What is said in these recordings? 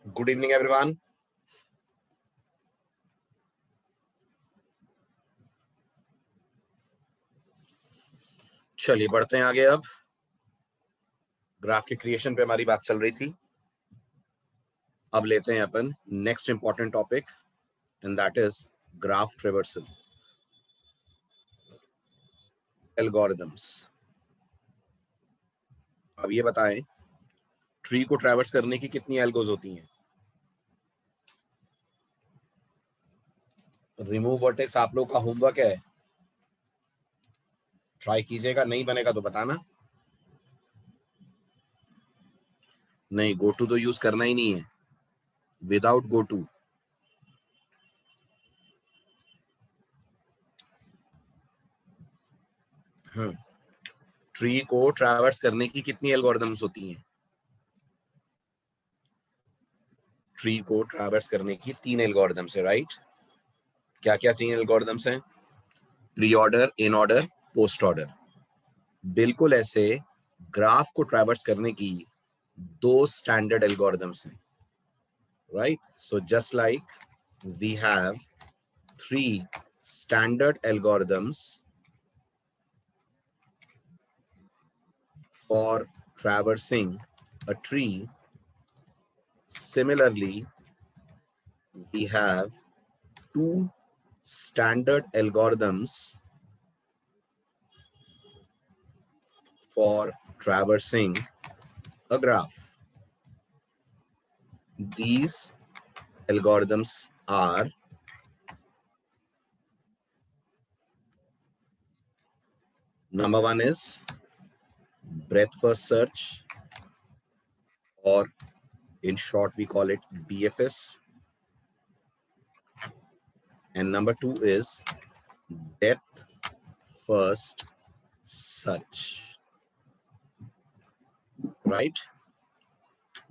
Good evening everyone. चलिए बढ़ते हैं आगे। अब ग्राफ के क्रिएशन पे हमारी बात चल रही थी। अब लेते हैं अपन next important topic and that is graph traversal algorithms. अब ये बताएं, ट्री को ट्रैवर्स करने की कितनी एल्गोज होती हैं? रिमूव वर्टेक्स आप लोग का होमवर्क है, ट्राई कीजिएगा। नहीं बनेगा तो बताना। नहीं, गो टू तो यूज करना ही नहीं है, विदाउट गो टू। ट्री को ट्रैवर्स करने की कितनी एल्गोरिथम्स होती हैं? ट्री को ट्रैवर्स करने की 3 एल्गोरिथम्स है, राइट? क्या क्या 3 एल्गोरिथम्स हैं? Pre order, in order, post order. बिल्कुल ऐसे ग्राफ को ट्रैवर्स करने की 2 स्टैंडर्ड एल्गोरिथम्स हैं, right? So just like we have 3 standard algorithms for traversing a tree, similarly we have 2 standard algorithms for traversing a graph. These algorithms are number 1 is breadth first search, or in short we call it BFS, and number 2 is depth first search, right?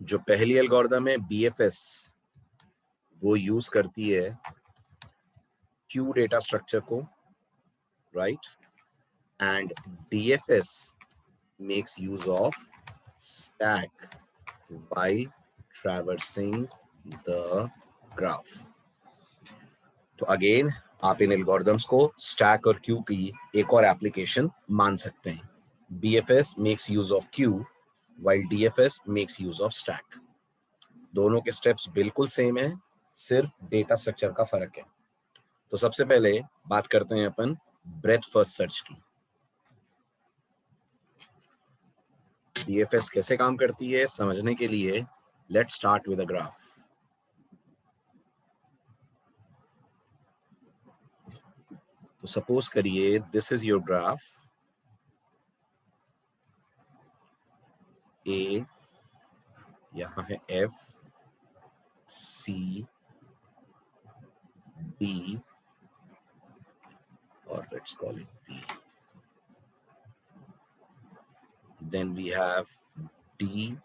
जो पहली algorithm है BFS, वो use करती है Q data structure को, right? And DFS makes use of stack while traversing the graph. तो again आप इन algorithms को स्टैक और क्यू की एक और एप्लीकेशन मान सकते हैं। BFS makes use of queue while DFS makes use of stack. दोनों के स्टेप्स बिल्कुल सेम है, सिर्फ डेटा स्ट्रक्चर का फर्क है। तो सबसे पहले बात करते हैं अपन ब्रेथ फर्स्ट सर्च की। DFS कैसे काम करती है समझने के लिए let's start with a graph. तो सपोज करिए दिस इज योर ग्राफ। ए, यहां है F, C, D और let's call it B. Then we have D,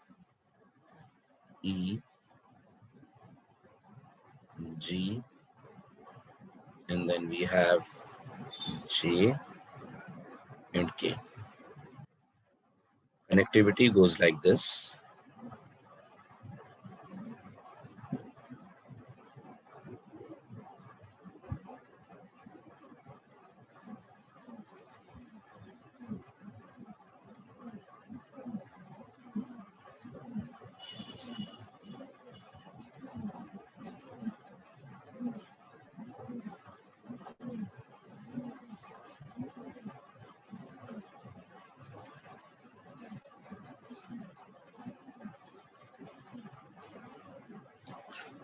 E, G, and then we have J and K. Connectivity goes like this.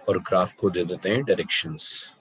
और graph को दे देते हैं directions.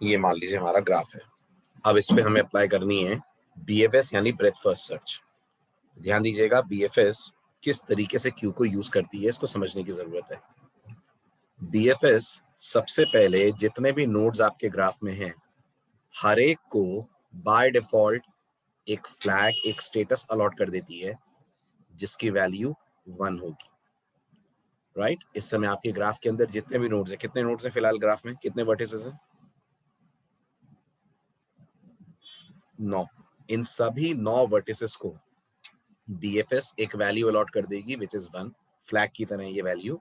ये मान लीजिए हमारा ग्राफ है। अब इस पे हमें अप्लाई करनी है BFS यानी ब्रेथ फर्स्ट सर्च। ध्यान दीजिएगा BFS किस तरीके से क्यू को यूज करती है इसको समझने की जरूरत है। BFS सबसे पहले जितने भी नोड्स आपके ग्राफ में हैं हर एक को बाय डिफॉल्ट एक फ्लैग एक स्टेटस अलॉट कर देती है जिसकी वैल्यू 1 होगी, राइट। इस समय आपके ग्राफ के अंदर जितने भी नोड्स हैं, कितने नोड्स हैं फिलहाल ग्राफ में, कितने वर्टिसेस हैं? 9। इन सभी 9 वर्टिसेस को BFS एक वैल्यू अलॉट कर देगी विच इज 1, फ्लैग की तरह ये वैल्यू,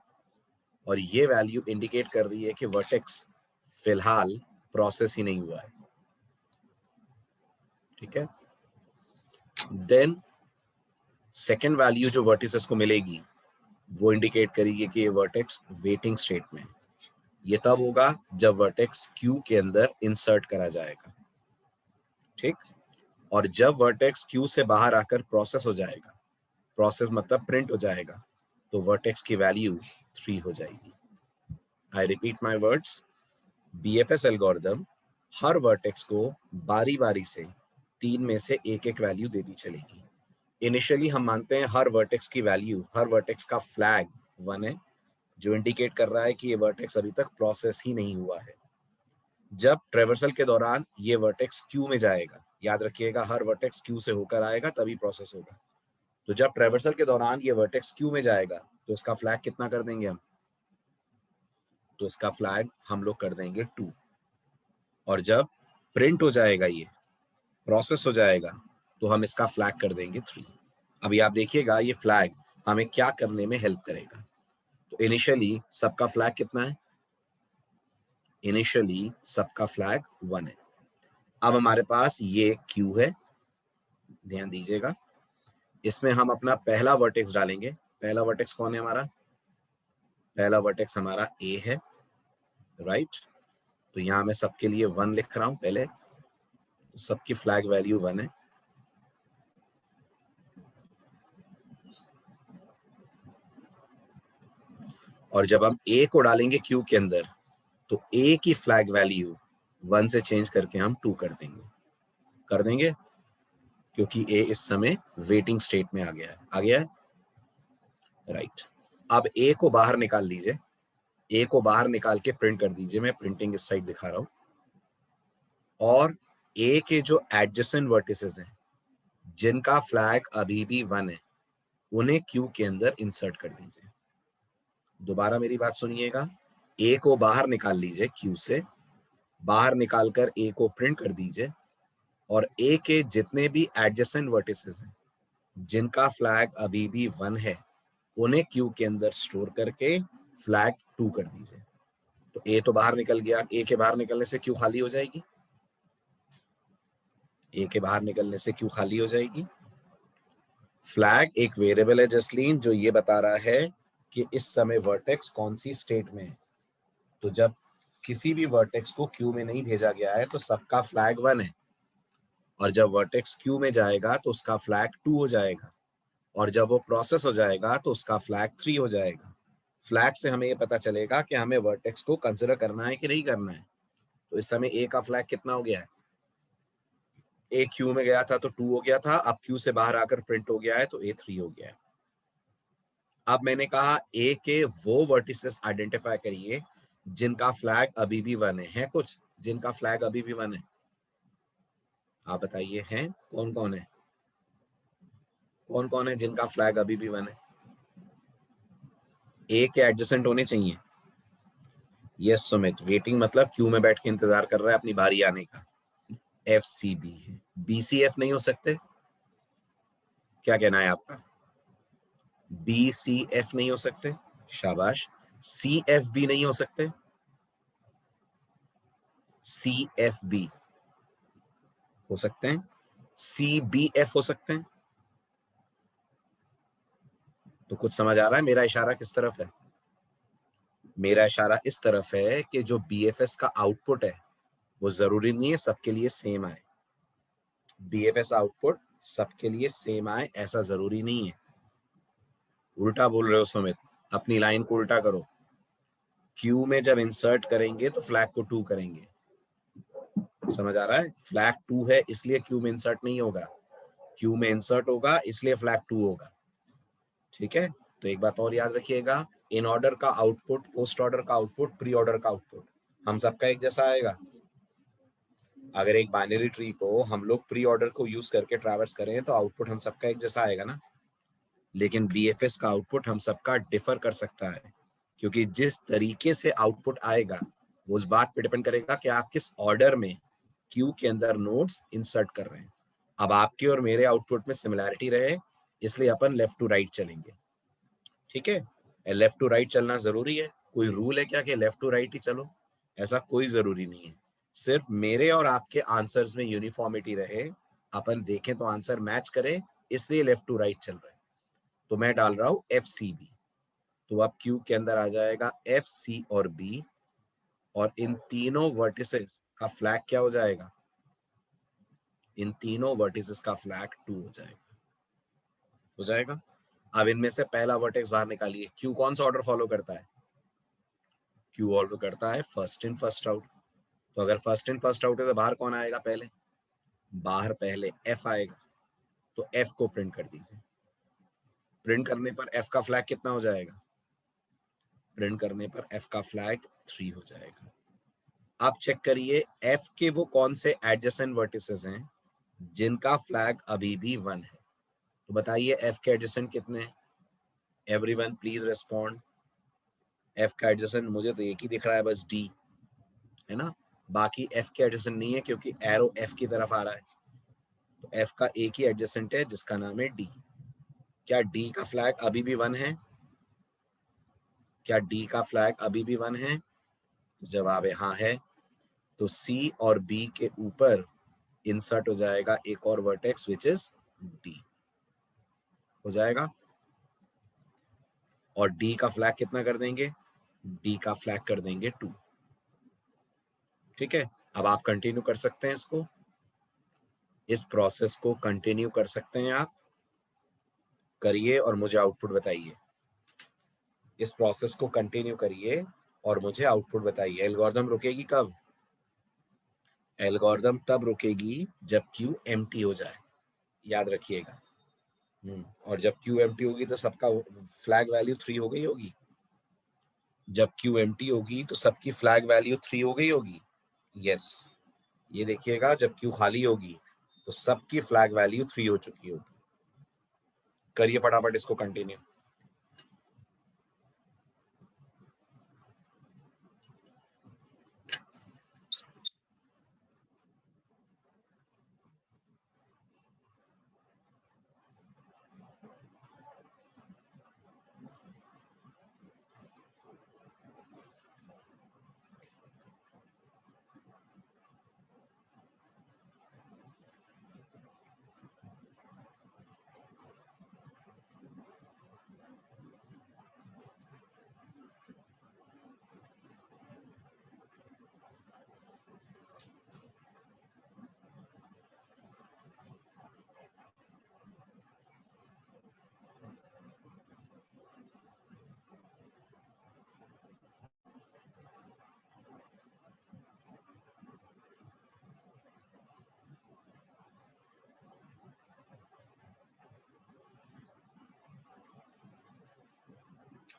और ये वैल्यू इंडिकेट कर रही है कि वर्टेक्स फिलहाल प्रोसेस ही नहीं हुआ है, ठीक है। देन सेकेंड वैल्यू जो वर्टिसेस को मिलेगी वो इंडिकेट करेगी कि ये वर्टेक्स वेटिंग स्टेट में है। ये तब होगा जब वर्टेक्स क्यू के अंदर इंसर्ट करा जाएगा, ठीक। और जब वर्टेक्स क्यू से बाहर आकर प्रोसेस हो जाएगा, प्रोसेस मतलब प्रिंट हो जाएगा, तो वर्टेक्स की वैल्यू 3 हो जाएगी। I repeat my words, BFS algorithm her vertex को बारी बारी से 3 में से एक एक वैल्यू देती चलेगी। इनिशियली हम मानते हैं हर वर्टेक्स की वैल्यू, हर वर्टेक्स का फ्लैग 1 है, जो इंडिकेट कर रहा है कि ये वर्टेक्स अभी तक प्रोसेस ही नहीं हुआ है। जब ट्रेवर्सल के दौरान ये वर्टेक्स क्यू में जाएगा, याद रखिएगा हर वर्टेक्स क्यू से होकर आएगा तभी प्रोसेस होगा, तो जब ट्रेवर्सल के दौरान ये वर्टेक्स क्यू में जाएगा तो इसका फ्लैग कितना कर देंगे हम, तो इसका फ्लैग हम लोग कर देंगे 2, और जब प्रिंट हो जाएगा, ये प्रोसेस हो जाएगा, तो हम इसका फ्लैग कर देंगे 3। अभी आप देखिएगा ये फ्लैग हमें क्या करने में हेल्प करेगा। तो इनिशियली सबका फ्लैग कितना है, इनिशियली सबका फ्लैग 1 है। अब हमारे पास ये क्यू है, ध्यान दीजिएगा, इसमें हम अपना पहला वर्टेक्स डालेंगे। पहला वर्टेक्स कौन है हमारा, पहला वर्टेक्स हमारा ए है, राइट। तो यहां मैं सबके लिए 1 लिख रहा हूं पहले, तो सबकी फ्लैग वैल्यू 1 है। और जब हम ए को डालेंगे क्यू के अंदर तो ए की फ्लैग वैल्यू 1 से चेंज करके हम 2 कर देंगे, कर देंगे, क्योंकि ए इस समय वेटिंग स्टेट में आ गया है, आ गया है, राइट। अब ए को बाहर निकाल लीजिए, ए को बाहर निकाल के प्रिंट कर दीजिए, मैं प्रिंटिंग इस साइड दिखा रहा हूं। और ए के जो एडजेसेंट वर्टिसेस हैं जिनका फ्लैग अभी भी 1 है उन्हें क्यू के अंदर इंसर्ट कर दीजिए। दोबारा मेरी बात सुनिएगा, ए को बाहर निकाल लीजिए क्यू से, बाहर निकालकर ए को प्रिंट कर दीजिए, और ए के जितने भी एडजेसेंट वर्टिसेस हैं जिनका फ्लैग अभी भी 1 है उन्हें क्यू के अंदर स्टोर करके फ्लैग 2 कर दीजिए। तो ए तो बाहर निकल गया, ए के बाहर निकलने से क्यू खाली हो जाएगी, ए के बाहर निकलने से क्यू खाली हो जाएगी। फ्लैग एक वेरिएबल है जसलीन जो ये बता रहा है कि इस समय वर्टेक्स कौन सी स्टेट में है। तो जब किसी भी वर्टेक्स को क्यू में नहीं भेजा गया है तो सबका फ्लैग 1 है, और जब वर्टेक्स क्यू में जाएगा तो उसका फ्लैग 2 हो जाएगा, और जब वो प्रोसेस हो जाएगा तो उसका फ्लैग 3 हो जाएगा। फ्लैग से हमें ये पता चलेगा कि हमें वर्टेक्स को कंसिडर करना है कि नहीं करना है। तो इस समय ए का फ्लैग कितना हो गया है, ए क्यू में गया था तो 2 हो गया था, अब क्यू से बाहर आकर प्रिंट हो गया है तो ए 3 हो गया है। अब मैंने कहा ए के वो वर्टिसेस आइडेंटिफाई करिए जिनका फ्लैग अभी भी 1 है कुछ जिनका फ्लैग अभी भी 1 है, आप बताइए हैं कौन कौन है, कौन कौन है जिनका फ्लैग अभी भी 1 है। ए के एडजेसेंट होने चाहिए, यस सुमित, वेटिंग मतलब क्यू में बैठ के इंतजार कर रहा है अपनी बारी आने का, FCB है। BCF नहीं हो सकते, क्या कहना है आपका, BCF नहीं हो सकते, शाबाश। CFB नहीं हो सकते, CFB हो सकते हैं, CBF हो सकते हैं। तो कुछ समझ आ रहा है मेरा इशारा किस तरफ है, मेरा इशारा इस तरफ है कि जो BFS का आउटपुट है वो जरूरी नहीं है सबके लिए सेम आए, BFS आउटपुट सबके लिए सेम आए ऐसा जरूरी नहीं है। उल्टा बोल रहे हो सुमित, अपनी लाइन को उल्टा करो, क्यू में जब इंसर्ट करेंगे तो फ्लैग को 2 करेंगे, समझ आ रहा है? फ्लैग 2 है इसलिए क्यू में इंसर्ट नहीं होगा, क्यू में इंसर्ट होगा इसलिए फ्लैग 2 होगा। ठीक है, तो एक बात और याद रखिएगा, इन ऑर्डर का आउटपुट, पोस्ट ऑर्डर का आउटपुट, प्री ऑर्डर का आउटपुट हम सबका एक जैसा आएगा। अगर एक बाइनरी ट्री को हम लोग प्री ऑर्डर को यूज करके ट्रैवर्स करें तो आउटपुट हम सबका एक जैसा आएगा ना। लेकिन बीएफएस का आउटपुट हम सबका डिफर कर सकता है, क्योंकि जिस तरीके से आउटपुट आएगा वो उस बात पे डिपेंड करेगा कि आप किस ऑर्डर में क्यू के अंदर नोड्स इंसर्ट कर रहे हैं। अब आपके और मेरे आउटपुट में सिमिलैरिटी रहे इसलिए अपन लेफ्ट टू राइट चलेंगे। ठीक है, लेफ्ट टू राइट चलना जरूरी है? कोई रूल है क्या कि लेफ्ट टू राइट ही चलो? ऐसा कोई जरूरी नहीं है, सिर्फ मेरे और आपके आंसर्स में यूनिफॉर्मिटी रहे, अपन देखें तो आंसर मैच करे, इसलिए लेफ्ट टू राइट चल रहा है। तो मैं डाल रहा हूं एफ सी बी, तो अब क्यू के अंदर आ जाएगा एफ सी और बी, और इन तीनों वर्टिसेस का फ्लैग क्या हो जाएगा? इन तीनों वर्टिसेस का फ्लैग 2 हो जाएगा। हो जाएगा। अब इनमें से पहला वर्टेक्स बाहर निकालिए। क्यू कौन सा ऑर्डर फॉलो करता है? क्यू ऑर्डर करता है फर्स्ट इन फर्स्ट आउट। तो अगर फर्स्ट इन फर्स्ट आउट है तो बाहर कौन आएगा? पहले बाहर पहले एफ आएगा, तो एफ को प्रिंट कर दीजिए। प्रिंट करने पर एफ का फ्लैग कितना हो जाएगा? प्रिंट करने पर एफ का फ्लैग 3 हो जाएगा। आप चेक करिए एफ के वो कौन से एडजेसेंट वर्टिसेस हैं जिनका फ्लैग अभी भी 1 है। तो बताइए एफ के एडजेसेंट कितने हैं? Everyone please respond. एफ का एडजेसेंट मुझे तो एक ही दिख रहा है, बस डी, है ना। बाकी एफ के एडजेसेंट नहीं है क्योंकि एरो एफ की तरफ आ रहा है। तो एफ का एक ही एडजेसेंट है जिसका नाम है डी। क्या डी का फ्लैग अभी भी 1 है? क्या डी का फ्लैग अभी भी 1 है? तो जवाब है हाँ है। तो सी और बी के ऊपर इंसर्ट हो जाएगा एक और वर्टेक्स विच इज डी। हो जाएगा। और डी का फ्लैग कितना कर देंगे? डी का फ्लैग कर देंगे 2। ठीक है, अब आप कंटिन्यू कर सकते हैं इसको, इस प्रोसेस को कंटिन्यू कर सकते हैं आप। करिए और मुझे आउटपुट बताइए। इस प्रोसेस को कंटिन्यू करिए और मुझे आउटपुट बताइए। एल्गोरिथम रुकेगी कब? एल्गोरिथम तब रुकेगी जब क्यू एम्प्टी हो जाए, याद रखिएगा। और जब क्यू एम्प्टी होगी तो सबका फ्लैग वैल्यू 3 हो गई होगी। जब क्यू एम्प्टी होगी तो सबकी फ्लैग वैल्यू 3 हो गई होगी। यस, ये देखिएगा, जब क्यू खाली होगी तो सबकी फ्लैग वैल्यू 3 हो चुकी होगी। करिए फटाफट इसको कंटिन्यू।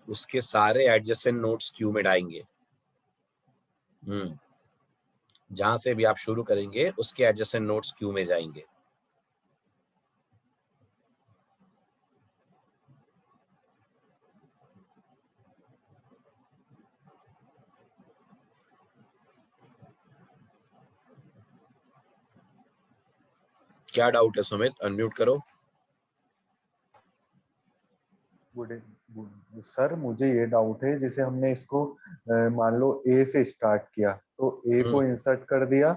उसके सारे एडजेसेंट नोड्स क्यू में डालेंगे। जहां से भी आप शुरू करेंगे उसके एडजेसेंट नोड्स क्यू में जाएंगे। क्या डाउट है सुमित? अनम्यूट करो। सर मुझे ये डाउट है, जैसे हमने इसको मान लो ए से स्टार्ट किया, तो ए को इंसर्ट कर दिया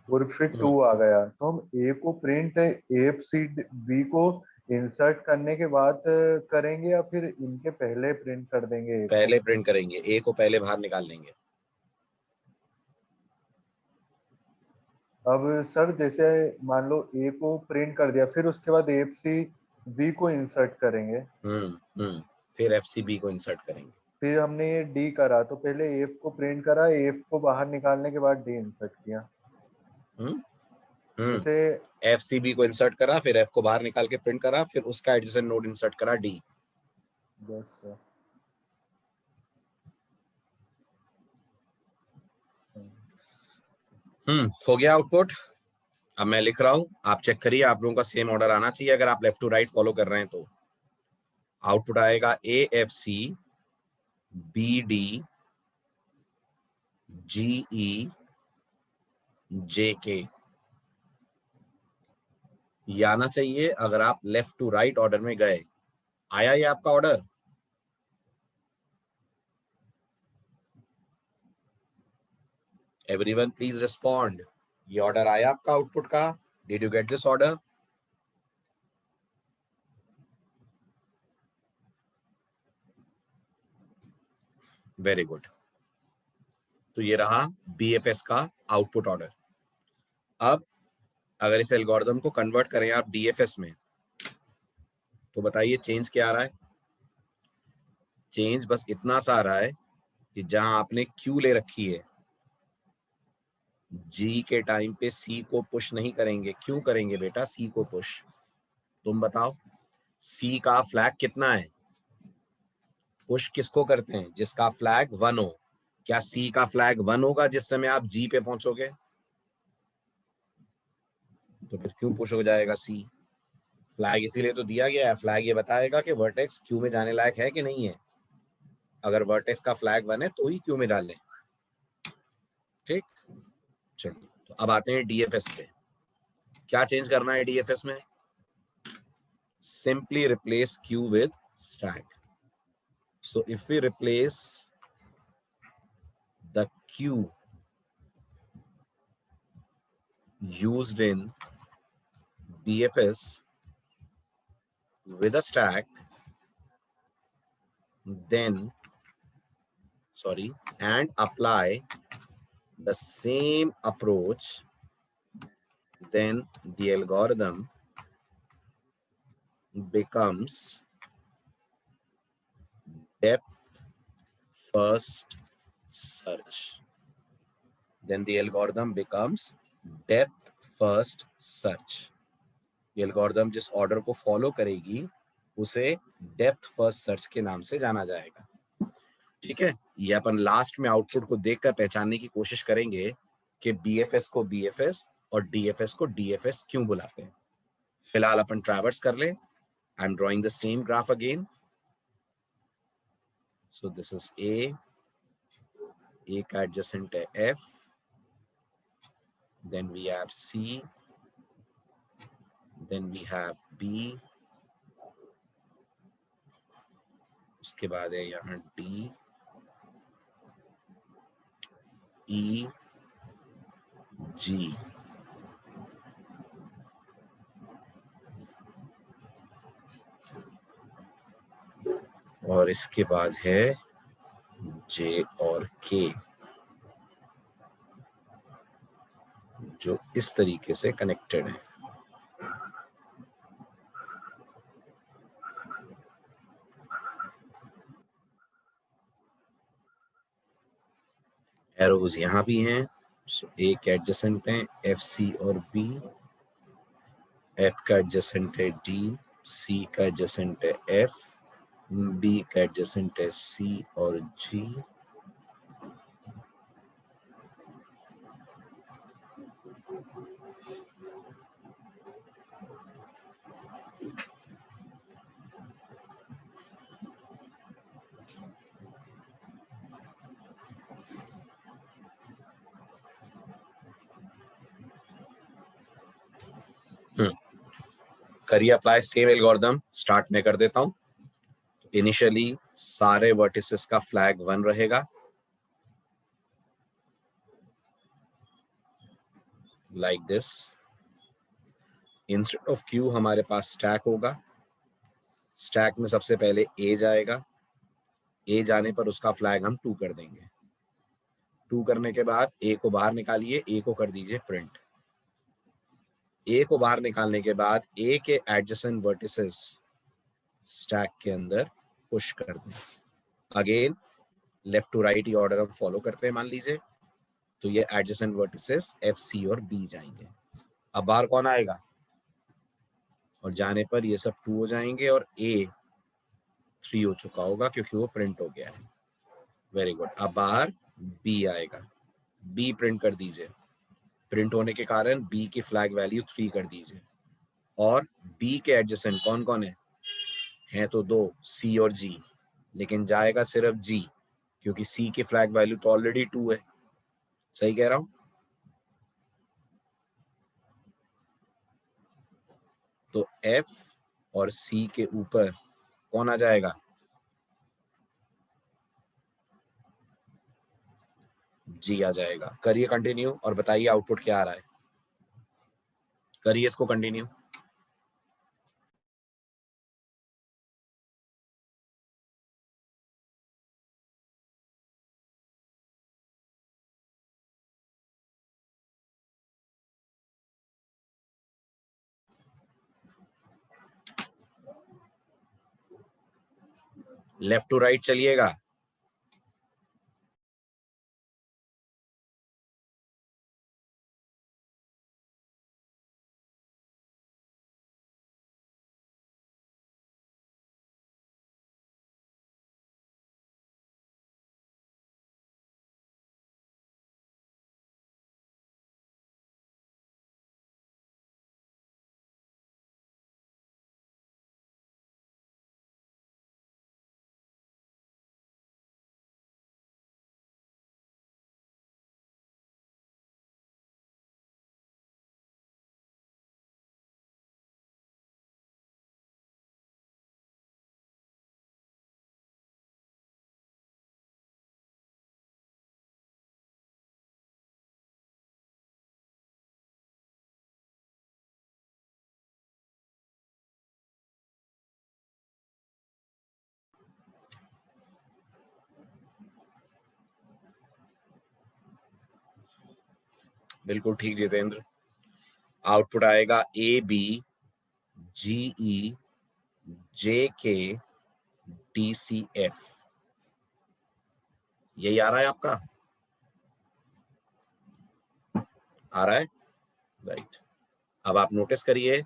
और फिर 2 आ गया, तो हम ए को प्रिंट एफ सी बी को इंसर्ट करने के बाद करेंगे या फिर इनके पहले प्रिंट कर देंगे ए को? पहले प्रिंट करेंगे, ए को पहले बाहर निकाल लेंगे। अब सर जैसे मान लो ए को प्रिंट कर दिया, फिर उसके बाद एफ सी बी को इंसर्ट करेंगे। फिर एफ सी बी को इंसर्ट करेंगे। फिर हमने ये डी करा, तो पहले एफ को प्रिंट करा, एफ को बाहर निकालने के बाद डी इंसर्ट किया। जैसे एफ सी बी को इंसर्ट करा, फिर एफ को बाहर निकाल के प्रिंट करा, फिर उसका एडजेसेंट नोड इंसर्ट करा डी। Yes sir. हो गया आउटपुट। अब मैं लिख रहा हूं, आप चेक करिए, आप लोगों का सेम ऑर्डर आना चाहिए अगर आप लेफ्ट टू राइट फॉलो कर रहे हैं तो। आउटपुट आएगा A F C B D G E J K. ये आना चाहिए अगर आप लेफ्ट टू राइट ऑर्डर में गए। आया ये आपका ऑर्डर? Everyone please respond. ये ऑर्डर आया आपका आउटपुट का? Did you get this order? Very good. तो ये रहा बीएफएस का आउटपुट ऑर्डर। अब अगर इस एल्गोरिथम को कन्वर्ट करें आप डीएफएस में, तो बताइए चेंज क्या आ रहा है? चेंज बस इतना सा आ रहा है कि जहां आपने क्यू ले रखी है, जी के टाइम पे सी को पुश नहीं करेंगे। क्यों करेंगे बेटा सी को पुश? तुम बताओ। सी का फ्लैग कितना है? पुश किसको करते हैं? जिसका फ्लैग 1 हो। क्या सी का फ्लैग 1 होगा जिस समय आप जी पे पहुंचोगे? तो फिर क्यों पुश हो जाएगा सी? फ्लैग इसीलिए तो दिया गया है, फ्लैग ये बताएगा कि वर्टेक्स क्यू में जाने लायक है कि नहीं है। अगर वर्टेक्स का फ्लैग 1 है तो ही क्यू में डालें। ठीक, चलिए तो अब आते हैं डीएफएस पे। क्या चेंज करना है डीएफएस में? Simply replace queue with stack. So if we replace the queue used in DFS with a stack, then and apply the same approach, then the algorithm becomes depth first search. Then the algorithm becomes depth first search. ये algorithm जिस order को follow करेगी उसे depth first search के नाम से जाना जाएगा। ठीक है, ये अपन लास्ट में आउटपुट को देखकर पहचानने की कोशिश करेंगे कि बीएफएस को बीएफएस और डीएफएस को डीएफएस क्यों बुलाते हैं। फिलहाल अपन ट्रैवर्स कर ले। I am drawing the same graph again. So this is a का एडजेसेंट है F, then we have C, then we have B, उसके बाद है यहाँ डी, ई, जी, और इसके बाद है जे और के, जो इस तरीके से कनेक्टेड है। एरोज यहाँ भी हैं। सो ए के एडजेसेंट हैं एफ सी और बी, एफ का एडजेसेंट है डी, सी का एडजेसेंट है एफ, बी का एडजेसेंट है सी और जी, करिए अप्लाई सेम एल्गोरिथम। स्टार्ट में कर देता हूं। इनिशियली सारे वर्टिसेस का फ्लैग 1 रहेगा, like this. Instead of Q हमारे पास स्टैक होगा। स्टैक में सबसे पहले ए जाएगा। ए जाने पर उसका फ्लैग हम 2 कर देंगे। 2 करने के बाद ए को बाहर निकालिए, ए को कर दीजिए प्रिंट। ए को बाहर निकालने के बाद ए के एडजेसेंट वर्टिसेस स्टैक के अंदर पुश कर दें। अगेन लेफ्ट टू राइट ये ऑर्डर हम फॉलो करते हैं मान लीजिए। तो ये एडजेसेंट वर्टिसेस एफ, सी और बी जाएंगे। अब बाहर कौन आएगा, और जाने पर ये सब 2 हो जाएंगे और ए 3 हो चुका होगा क्योंकि वो प्रिंट हो गया है। Very good. अब बाहर बी आएगा, बी प्रिंट कर दीजिए। प्रिंट होने के कारण बी की फ्लैग वैल्यू 3 कर दीजिए। और बी के एडजेसेंट कौन कौन है तो 2, सी और जी, लेकिन जाएगा सिर्फ जी क्योंकि सी की फ्लैग वैल्यू तो ऑलरेडी 2 है। सही कह रहा हूं? तो एफ और सी के ऊपर कौन आ जाएगा, जी आ जाएगा। करिए कंटिन्यू और बताइए आउटपुट क्या आ रहा है। करिए इसको कंटिन्यू। लेफ्ट टू राइट चलिएगा। बिल्कुल ठीक जितेंद्र। आउटपुट आएगा A B ji E J के डी सी एफ। यही आ रहा है आपका, आ रहा है राइट। अब आप नोटिस करिए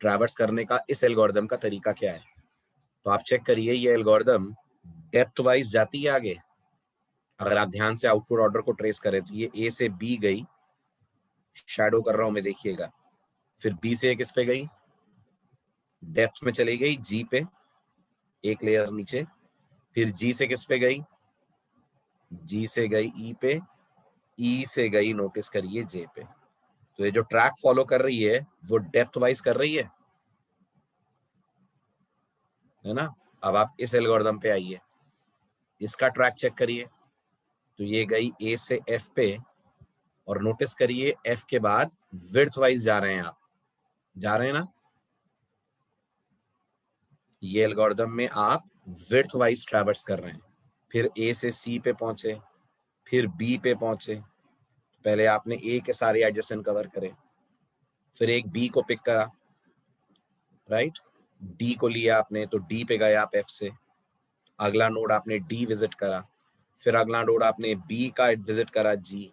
ट्रैवर्स करने का इस एल्गोरिदम का तरीका क्या है। तो आप चेक करिए ये एल्गोरिदम डेप्थ वाइज जाती है आगे। अगर आप ध्यान से आउटपुट ऑर्डर को ट्रेस करें तो ये ए से बी गई, शैडो कर रहा हूं मैं देखिएगा। फिर बी से किस पे गई, डेप्थ में चली गई जी पे, एक लेयर नीचे। फिर जी से किस पे गई, जी से गई ई पे, ई से गई नोटिस करिए जे पे। तो ये जो ट्रैक फॉलो कर रही है वो डेप्थ वाइज कर रही है ना। अब आप इस एल्गोरिदम पे आइए, इसका ट्रैक चेक करिए। तो ये गई ए से एफ पे, और नोटिस करिए एफ के बाद विड्थ वाइज जा रहे हैं आप, जा रहे हैं ना। ये एल्गोरिदम में आप विड्थ वाइज ट्रैवर्स कर रहे हैं। फिर ए से सी पे पहुंचे, फिर बी पे पहुंचे। पहले आपने ए के सारे एडजेसेंट कवर करे, फिर एक बी को पिक करा, राइट। डी को लिया आपने तो डी पे गए आप एफ से। अगला नोड आपने डी विजिट करा, फिर अगला नोड आपने बी का विजिट करा जी।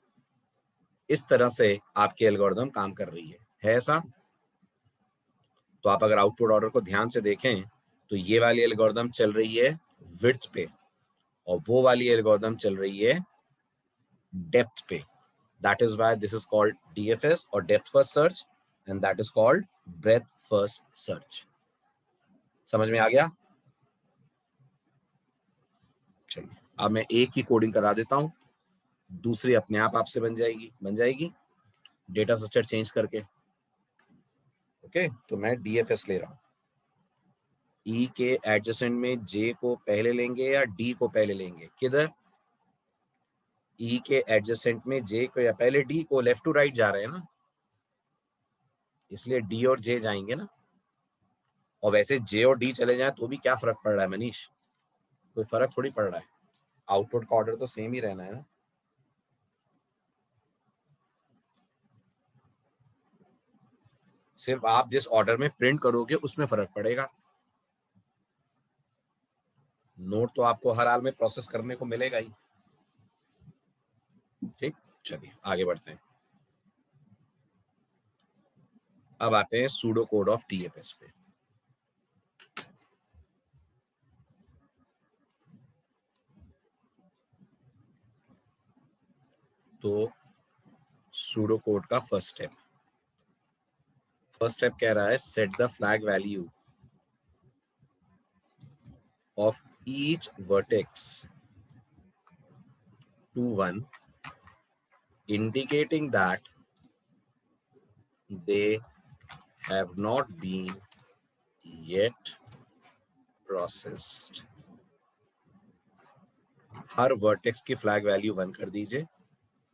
इस तरह से आपकी एल्गोरिदम काम कर रही है ऐसा। तो आप अगर आउटपुट ऑर्डर को ध्यान से देखें तो ये वाली एल्गोरिदम चल रही है विड्थ पे, और वो वाली एल्गोरिदम चल रही है डेप्थ पे। That is why this is called DFS और depth first search, and that is called breadth first search. समझ में आ गया? चलिए अब मैं एक ही कोडिंग करा देता हूं, दूसरी अपने आप आपसे बन जाएगी डेटा स्ट्रक्चर चेंज करके। ओके, तो मैं डीएफएस ले रहा हूं। ई के एडजेसेंट में जे को पहले लेंगे या डी को पहले लेंगे, किधर? ई के एडजेसेंट में जे को या पहले डी को? लेफ्ट टू राइट जा रहे हैं ना, इसलिए डी और जे जाएंगे ना। और वैसे जे और डी चले जाए तो भी क्या फर्क पड़ रहा है मनीष, कोई फर्क थोड़ी पड़ रहा है। आउटपुट का ऑर्डर तो सेम ही रहना है ना। सिर्फ आप जिस ऑर्डर में प्रिंट करोगे उसमें फर्क पड़ेगा। नोट तो आपको हर हाल में प्रोसेस करने को मिलेगा ही। ठीक, चलिए आगे बढ़ते हैं। अब आते हैं सूडो कोड ऑफ टीएफएस पे। तो सूडो कोड का फर्स्ट स्टेप कह रहा है set the flag value of each vertex to 1, indicating that they have not been yet processed. Her vertex की फ्लैग वैल्यू 1 कर दीजिए,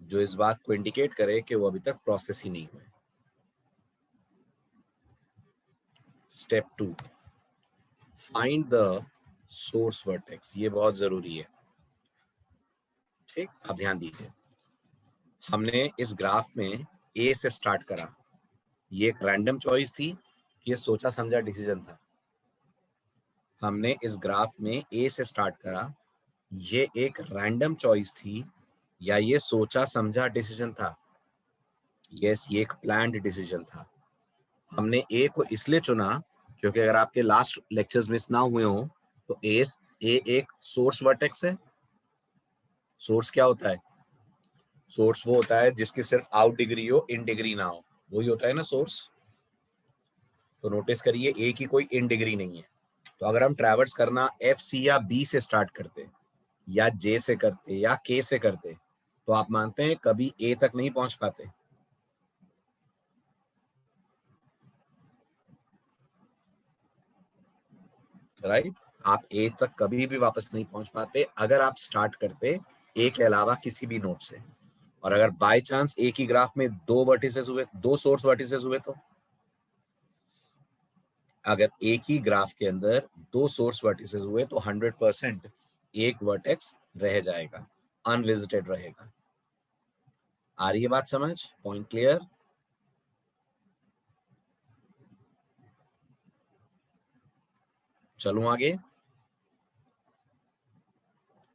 जो इस बात को इंडिकेट करे कि वो अभी तक प्रोसेस ही नहीं हुए। Step 2, find the source vertex. ये बहुत जरूरी है, ठीक। अब ध्यान दीजिए, हमने इस ग्राफ में ए से स्टार्ट करा। ये एक रैंडम चॉइस थी, ये सोचा समझा डिसीजन था। हमने इस ग्राफ में ए से स्टार्ट करा, ये एक रैंडम चॉइस थी या ये सोचा समझा डिसीजन था? यस, ये एक प्लान्ड डिसीजन था। हमने ए को इसलिए चुना क्योंकि अगर आपके लास्ट लेक्चर्स मिस ना हुए हो तो ए एक सोर्स वर्टेक्स है। सोर्स क्या होता है? सोर्स वो होता है जिसकी सिर्फ आउट डिग्री हो, इन डिग्री ना हो, वही होता है ना सोर्स। तो नोटिस करिए ए की कोई इन डिग्री नहीं है। तो अगर हम ट्रैवर्स करना एफ, सी या बी से स्टार्ट करते या जे से करते या के से करते, तो आप मानते हैं कभी ए तक नहीं पहुंच पाते। राइट, आप ए तक कभी भी वापस नहीं पहुंच पाते अगर आप स्टार्ट करते ए के अलावा किसी भी नोड से। और अगर बाय चांस ए की ग्राफ में दो वर्टिसेस हुए, दो सोर्स वर्टिसेस हुए, तो अगर एक ही ग्राफ के अंदर दो सोर्स वर्टिसेस हुए तो 100% एक वर्टेक्स रह जाएगा, अनविजिटेड रहेगा। आ रही है बात समझ? Point clear? चलूं आगे?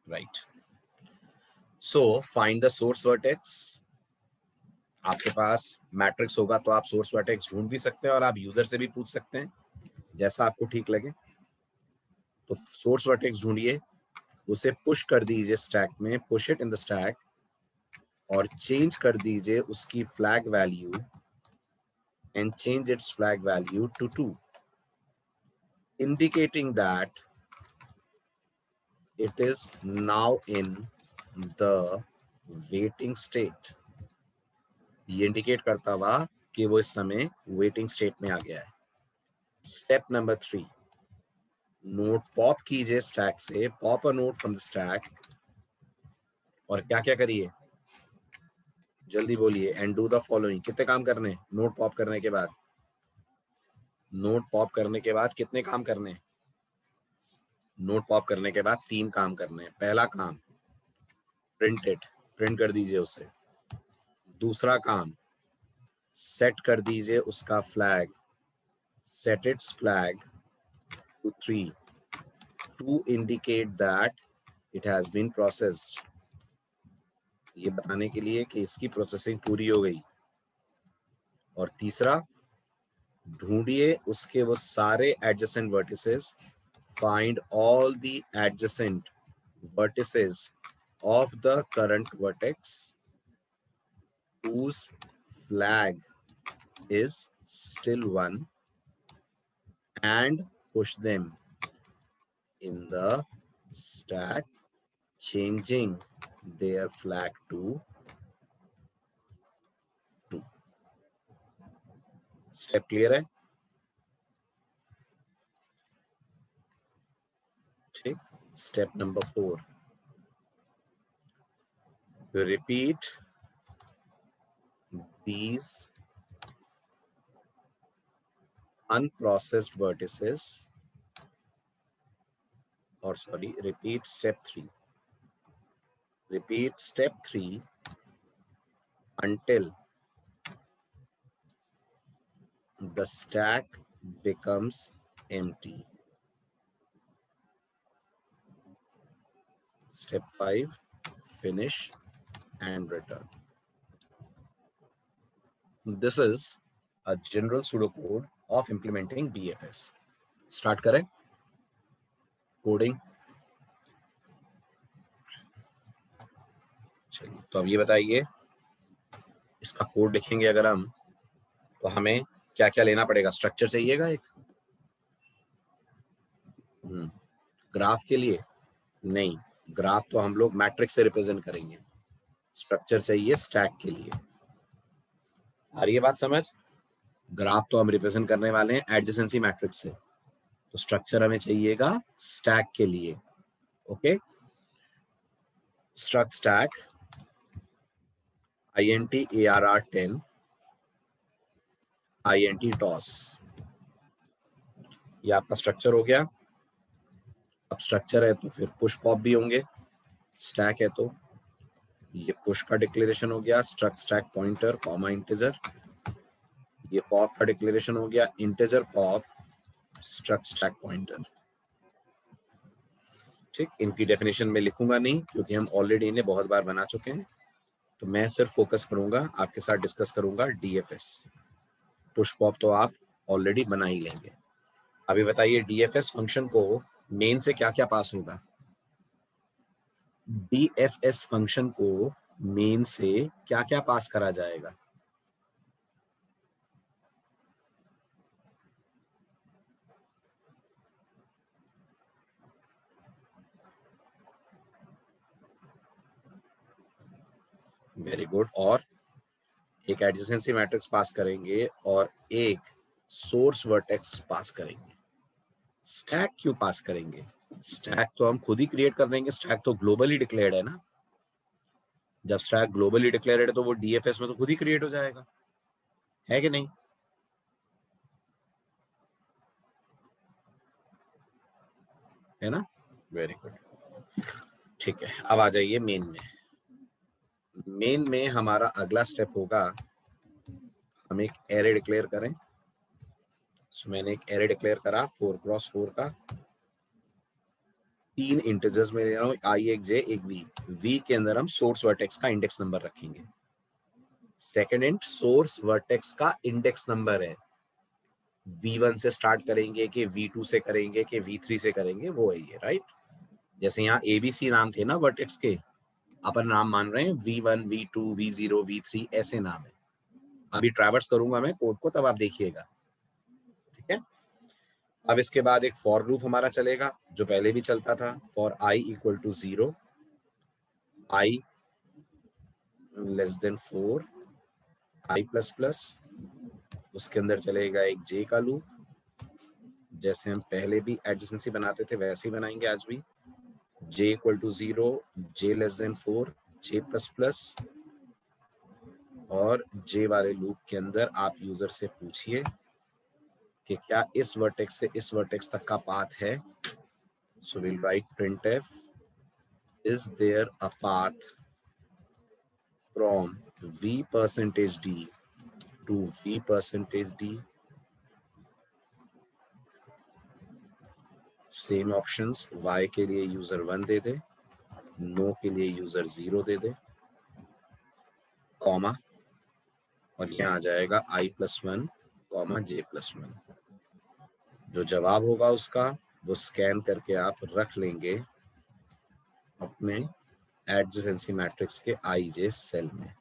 Right, so find the source vertex. आपके पास मैट्रिक्स होगा तो आप सोर्स वर्टेक्स ढूंढ भी सकते हैं और आप यूजर से भी पूछ सकते हैं, जैसा आपको ठीक लगे। तो सोर्स वर्टेक्स ढूंढिए, उसे पुश कर दीजिए स्टैक में, push it in the stack, और चेंज कर दीजिए उसकी flag value and change its flag value to 2, indicating that it is now in the waiting state. ये इंडिकेट करता हुआ कि वो इस समय वेटिंग स्टेट में आ गया है। स्टेप नंबर 3, नोड पॉप कीजिए स्टैक से, pop a node from the stack, और क्या क्या करिए, जल्दी बोलिए, एंड डू द फॉलोइंग। कितने काम करने नोड पॉप करने के बाद? नोड पॉप करने के बाद कितने काम करने? नोड पॉप करने के बाद 3 काम करने हैं। पहला काम, प्रिंट इट, प्रिंट कर दीजिए उसे। दूसरा काम, सेट कर दीजिए उसका flag, set its flag to 3 to indicate that it has been processed, ये बताने के लिए कि इसकी प्रोसेसिंग पूरी हो गई। और तीसरा, ढूंढिए उसके वो सारे adjacent vertices, find all the adjacent vertices of the current vertex whose flag is still 1 and push them in the stack, changing their flag to 2. Step clear है? ठीक। Step number 4, repeat these unprocessed vertices, or sorry, repeat step 3. Repeat step 3 until the stack becomes empty. Step 5, finish and return. This is a general pseudo code of implementing BFS. Start करें coding. चलिए, तो अब ये बताइए, इसका code लिखेंगे अगर हम, तो हमें क्या क्या लेना पड़ेगा? स्ट्रक्चर चाहिएगा एक. ग्राफ के लिए नहीं, ग्राफ तो हम लोग मैट्रिक्स से रिप्रेजेंट करेंगे. स्ट्रक्चर चाहिए स्टैक के लिए. आ रही है बात समझ? ग्राफ तो हम रिप्रेजेंट करने वाले हैं एडजेसेंसी मैट्रिक्स से, तो स्ट्रक्चर हमें चाहिएगा स्टैक के लिए. Okay, struct stack int arr10 int toss. ये आपका स्ट्रक्चर हो गया. अब स्ट्रक्चर है तो फिर पुश पॉप भी होंगे. स्टैक है तो ये पुश का डिक्लेरेशन हो गया, struct stack pointer comma integer. ये पॉप का डिक्लेरेशन हो गया, integer pop struct stack pointer. ठीक, इनकी डेफिनेशन में लिखूंगा नहीं क्योंकि हम ऑलरेडी इन्हें बहुत बार बना चुके हैं. तो मैं सिर्फ फोकस करूंगा, आपके साथ डिस्कस करूंगा DFS. पुश पॉप तो आप ऑलरेडी बना ही लेंगे. अभी बताइए DFS फंक्शन को मेन से क्या क्या पास होगा? DFS फंक्शन को मेन से क्या क्या पास करा जाएगा? Very good. और एक एडजेसेंसी मैट्रिक्स पास करेंगे और एक सोर्स वर्टेक्स पास करेंगे. स्टैक क्यों पास करेंगे? स्टैक तो हम खुद ही क्रिएट कर देंगे. स्टैक तो ग्लोबली डिक्लेयर्ड है ना. जब स्टैक ग्लोबली डिक्लेयर्ड है तो वो DFS में तो खुद ही क्रिएट हो जाएगा, है कि नहीं? है ना. Very good. ठीक है, अब आ जाइए मेन में. मेन में हमारा अगला स्टेप होगा, हम एक एरे डिक्लेयर करें. सो मैंने एक एरे डिक्लेयर करा 4x4 का. 3 इंटीजर्स में ले रहा हूँ, I एक J एक V. V के अंदर हम सोर्स वर्टेक्स का इंडेक्स नंबर रखेंगे. सेकेंड इंट सोर्स वर्टेक्स का इंडेक्स नंबर है. V1 से स्टार्ट करेंगे कि V2 से करेंगे कि V3 से करेंगे, वो है ये, राइट. जैसे यहाँ ABC नाम थे ना वर्टेक्स के, अपन नाम मान रहे हैं V1 V2 V0 V3 ऐसे नाम है. अभी ट्रैवर्स करूंगा मैं कोड को, तब आप देखिएगा. ठीक है. अब इसके बाद एक फॉर लूप हमारा चलेगा जो पहले भी चलता था. For I equal to 0, I less than 4, I plus plus. उसके अंदर चलेगा एक J का लूप. जैसे हम पहले भी एडजेसेंसी बनाते थे वैसे ही बनाएंगे आज भी. J equal to 0, J less than 4, J plus plus. और J वाले लूप के अंदर आप यूजर से पूछिए कि क्या इस वर्टेक्स से इस वर्टेक्स तक का पाथ है. So will write printf is there a path from V%D to V%D. Same options. Y के लिए यूजर 1 दे दे, नो के लिए यूजर 0 दे दे, कॉमा, और यहाँ आ जाएगा I+1, J+1. जो जवाब होगा उसका वो स्कैन करके आप रख लेंगे अपने एडजेसेंसी मैट्रिक्स के IJ सेल में.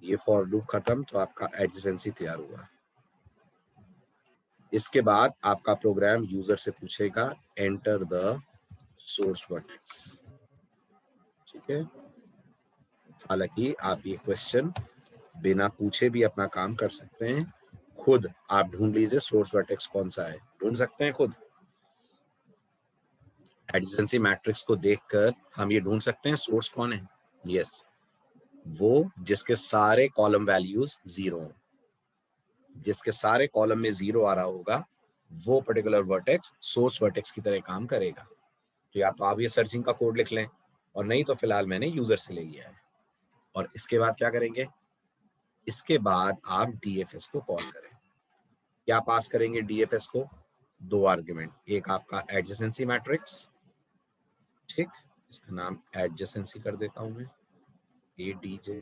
ये फॉर लूप खत्म, तो आपका एडजेसेंसी तैयार हुआ. इसके बाद आपका प्रोग्राम यूजर से पूछेगा एंटर द सोर्स वर्टेक्स. ठीक है. हालांकि आप ये क्वेश्चन बिना पूछे भी अपना काम कर सकते हैं. खुद आप ढूंढ लीजिए सोर्स वर्टेक्स कौन सा है, ढूंढ सकते हैं खुद. एडजेसेंसी मैट्रिक्स को देखकर हम ये ढूंढ सकते हैं सोर्स कौन है. यस, वो जिसके सारे कॉलम वैल्यूज 0 हो. जिसके सारे कॉलम में 0 आ रहा होगा वो पर्टिकुलर वर्टेक्स सोर्स वर्टेक्स की तरह काम करेगा. तो या तो आप ये सर्चिंग का कोड लिख लें, और नहीं तो फिलहाल मैंने यूजर से ले लिया है. और इसके बाद क्या करेंगे? इसके बाद आप DFS को कॉल करें. क्या पास करेंगे DFS को? 2 आर्ग्यूमेंट. एक आपका एडजेसेंसी मैट्रिक्स. ठीक, इसका नाम एडजेसेंसी कर देता हूं मैं, ADJ.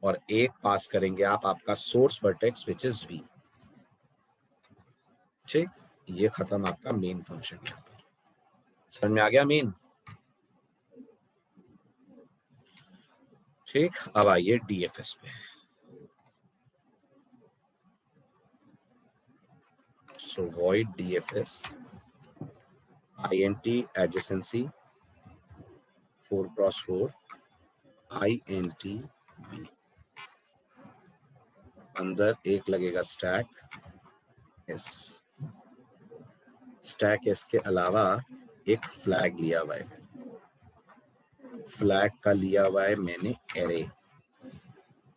और एक पास करेंगे आप आपका source vertex which is v। ठीक, ये खत्म आपका मेन फंक्शन। यहाँ पर समझ में आ गया मेन। ठीक, अब आइए डीएफएस पे। So void DFS int adjacency 4x4 int v, अंदर एक लगेगा स्टैक एस। स्टैक एस के अलावा एक फ्लैग लिया हुआ है, फ्लैग का लिया हुआ है मैंने एरे,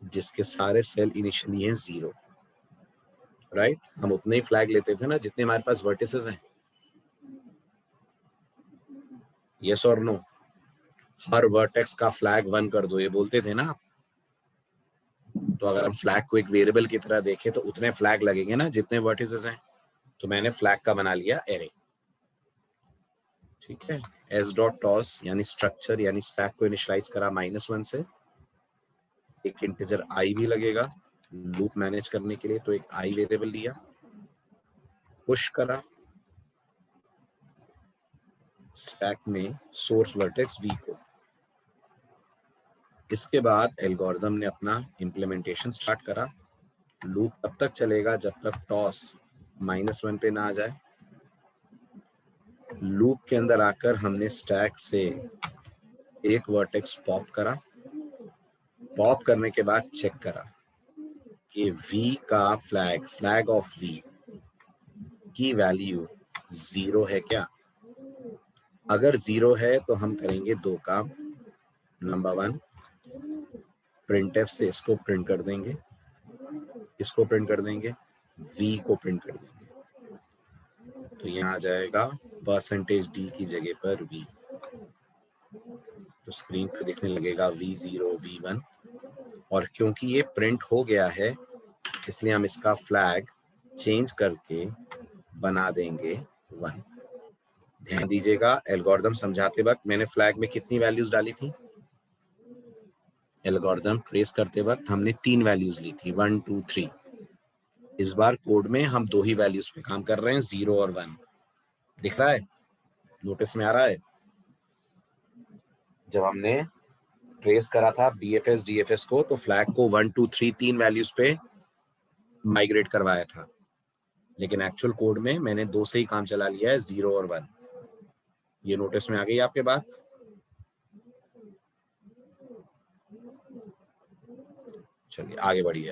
जिसके सारे सेल इनिशियली हैं 0। राइट, हम उतने ही फ्लैग लेते थे ना जितने हमारे पास वर्टिसेस हैं। यस और नो? हर वर्टेक्स का फ्लैग 1 कर दो, ये बोलते थे ना। तो अगर हम फ्लैग को एक वेरिएबल की तरह देखें तो उतने फ्लैग लगेंगे ना जितने वर्टिसेस हैं। तो मैंने फ्लैग का बना लिया एरे। ठीक है, एस डॉट टॉस यानी स्ट्रक्चर यानी स्टैक को इनिशियलाइज करा -1 से। एक इंटीजर आई भी लगेगा लूप मैनेज करने के लिए, तो एक आई वेरिएबल लिया, पुश करा स्टैक में सोर्स वर्टेक्स वी को। इसके बाद एल्गोरिथम ने अपना इम्प्लीमेंटेशन स्टार्ट करा। लूप तब तक चलेगा जब तक टॉस -1 पे ना आ जाए। लूप के अंदर आकर हमने स्टैक से एक वर्टेक्स पॉप करा। पॉप करने के बाद चेक करा कि v का फ्लैग ऑफ v की वैल्यू 0 है क्या। अगर 0 है तो हम करेंगे दो काम। नंबर 1, प्रिंटफ से इसको प्रिंट कर देंगे। इसको प्रिंट कर देंगे, v को प्रिंट कर देंगे। तो यहाँ आ जाएगा %d की जगह पर v। तो स्क्रीन पे दिखने लगेगा v0 v1। और क्योंकि ये प्रिंट हो गया है इसलिए हम इसका फ्लैग चेंज करके बना देंगे 1। ध्यान दीजिएगा, एल्गोरिथम समझाते वक्त मैंने फ्लैग में कितनी वैल्यूज डाली थी। एल्गोरिथम ट्रेस करते वक्त हमने 3 वैल्यूज ली थी, 1 2 3। इस बार कोड में हम 2 ही वैल्यूज पे काम कर रहे हैं, 0 और 1। दिख रहा है? नोटिस में आ रहा है? जब हमने ट्रेस करा था बीएफएस डीएफएस को तो फ्लैग को 1 2 3 3 वैल्यूज पे माइग्रेट करवाया था, लेकिन एक्चुअल कोड में मैंने 2 से ही काम चला लिया है, 0 और 1। ये नोटिस में आ गई आपके बात? चलिए आगे बढ़िए।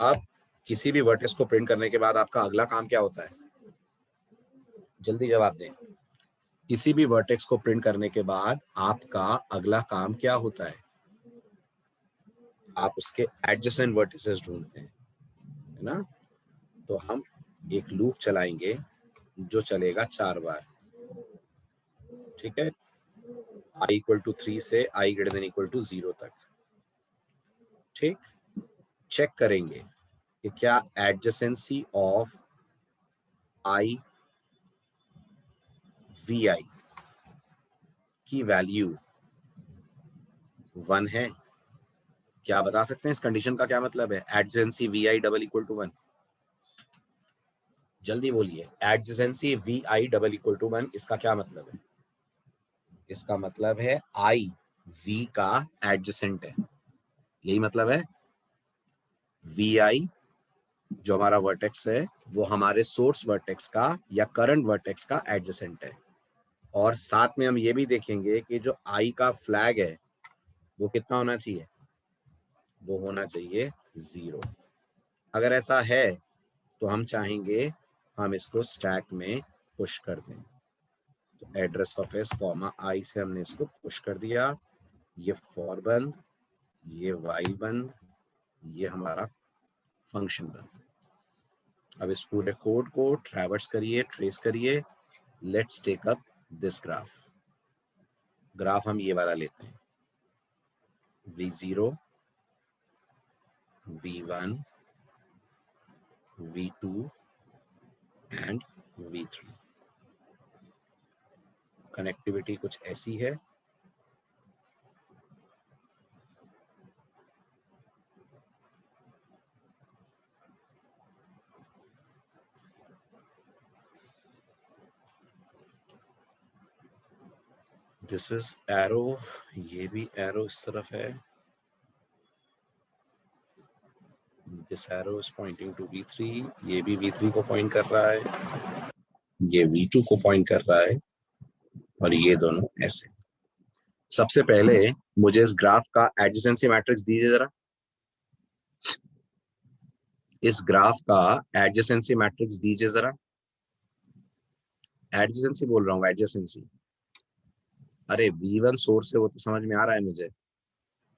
अब किसी भी वर्टेक्स को प्रिंट करने के बाद आपका अगला काम क्या होता है? जल्दी जवाब दें। किसी भी वर्टेक्स को प्रिंट करने के बाद आपका अगला काम क्या होता है? आप उसके एडजेसेंट वर्टिसेस ढूंढते हैं, है ना? तो हम एक लूप चलाएंगे जो चलेगा 4 बार। ठीक है, i = 3 से i > 0 तक। ठीक, चेक करेंगे कि क्या एडजेसेंसी ऑफ i vi की वैल्यू 1 है। क्या बता सकते हैं इस कंडीशन का क्या मतलब है? Adjacency vi = 1। जल्दी बोलिए, एडजेसेंसी vi = 1 इसका क्या मतलब है? इसका मतलब है i v का एडजेसेंट है। यही मतलब है। vi जो हमारा वर्टेक्स है वो हमारे सोर्स वर्टेक्स का या करंट वर्टेक्स का एडजेसेंट है। और साथ में हम ये भी देखेंगे कि जो i का फ्लैग है वो कितना होना चाहिए? वो होना चाहिए 0। अगर ऐसा है तो हम चाहेंगे हम इसको स्टैक में पुश कर दें। तो एड्रेस ऑफ एस कॉमा आई से हमने इसको पुश कर दिया। ये फॉर बंद, ये वाइल बंद, ये हमारा फंक्शन बंद। अब इस पूरे कोड को ट्रैवर्स करिए, ट्रेस करिए। Let's take up this graph. Graph हम ये वाला लेते हैं, v0 v1 v2 and v3। Connectivity कुछ ऐसी है। दिस इज एरो, ये भी एरो इस तरफ है, this arrow is pointing to V3, ये भी V3 को पॉइंट कर रहा है, ये V2 को पॉइंट कर रहा है, और ये दोनों ऐसे। सबसे पहले मुझे इस ग्राफ का एडजेसेंसी मैट्रिक्स दीजिए जरा, इस ग्राफ का एडजेसेंसी मैट्रिक्स दीजिए जरा, एडजेसेंसी बोल रहा हूँ, एडजेसेंसी। अरे V1 सोर्स से वो तो समझ में आ रहा है मुझे,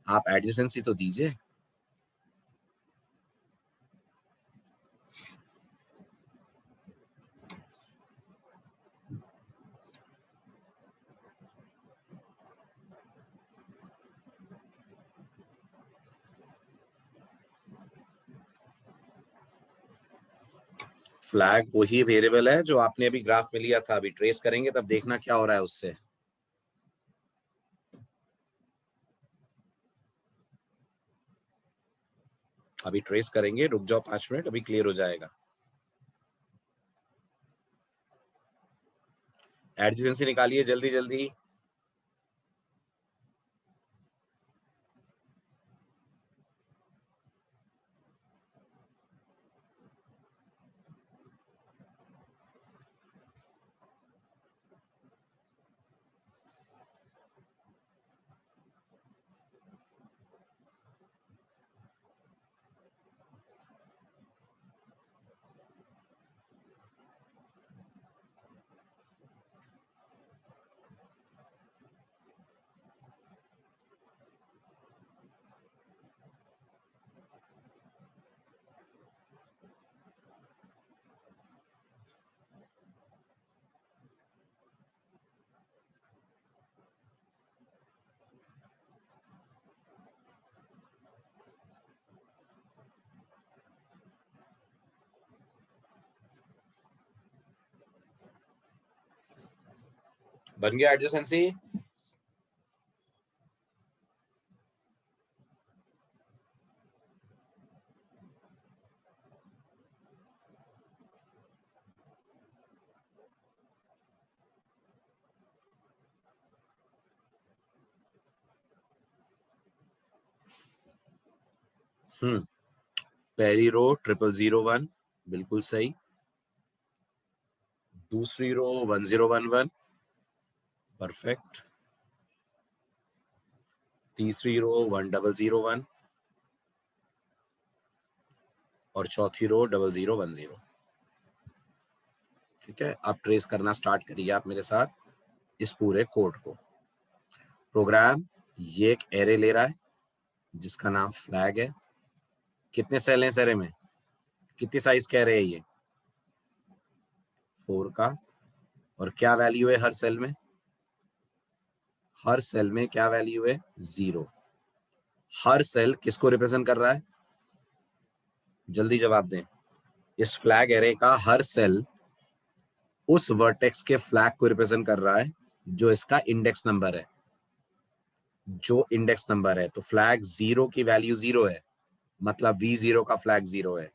आप एडजेसेंसी तो दीजिए। फ्लैग वही वेरिएबल है जो आपने अभी ग्राफ में लिया था, अभी ट्रेस करेंगे तब देखना क्या हो रहा है उससे। अभी ट्रेस करेंगे, रुक जाओ 5 मिनट, अभी क्लियर हो जाएगा। एडजेसेंसी निकालिए जल्दी जल्दी। बन गया एडजेसेंसी? पहली रो 0001 बिल्कुल सही, दूसरी रो 1011 परफेक्ट, तीसरी रो 1001 और चौथी रो 0010। ठीक है, अब ट्रेस करना स्टार्ट करिए आप मेरे साथ इस पूरे कोड को। प्रोग्राम ये एक एरे ले रहा है जिसका नाम फ्लैग है। कितने सेल हैं इस एरे में, कितनी साइज कह रहे हैं ये? 4 का। और क्या वैल्यू है हर सेल में? हर सेल में क्या वैल्यू है? 0। हर सेल किसको रिप्रेजेंट कर रहा है? जल्दी जवाब दें। इस फ्लैग एरे का हर सेल उस वर्टेक्स के फ्लैग को रिप्रेजेंट कर रहा है जो इसका इंडेक्स नंबर है, जो इंडेक्स नंबर है। तो फ्लैग 0 की वैल्यू 0 है, मतलब V0 का फ्लैग 0 है।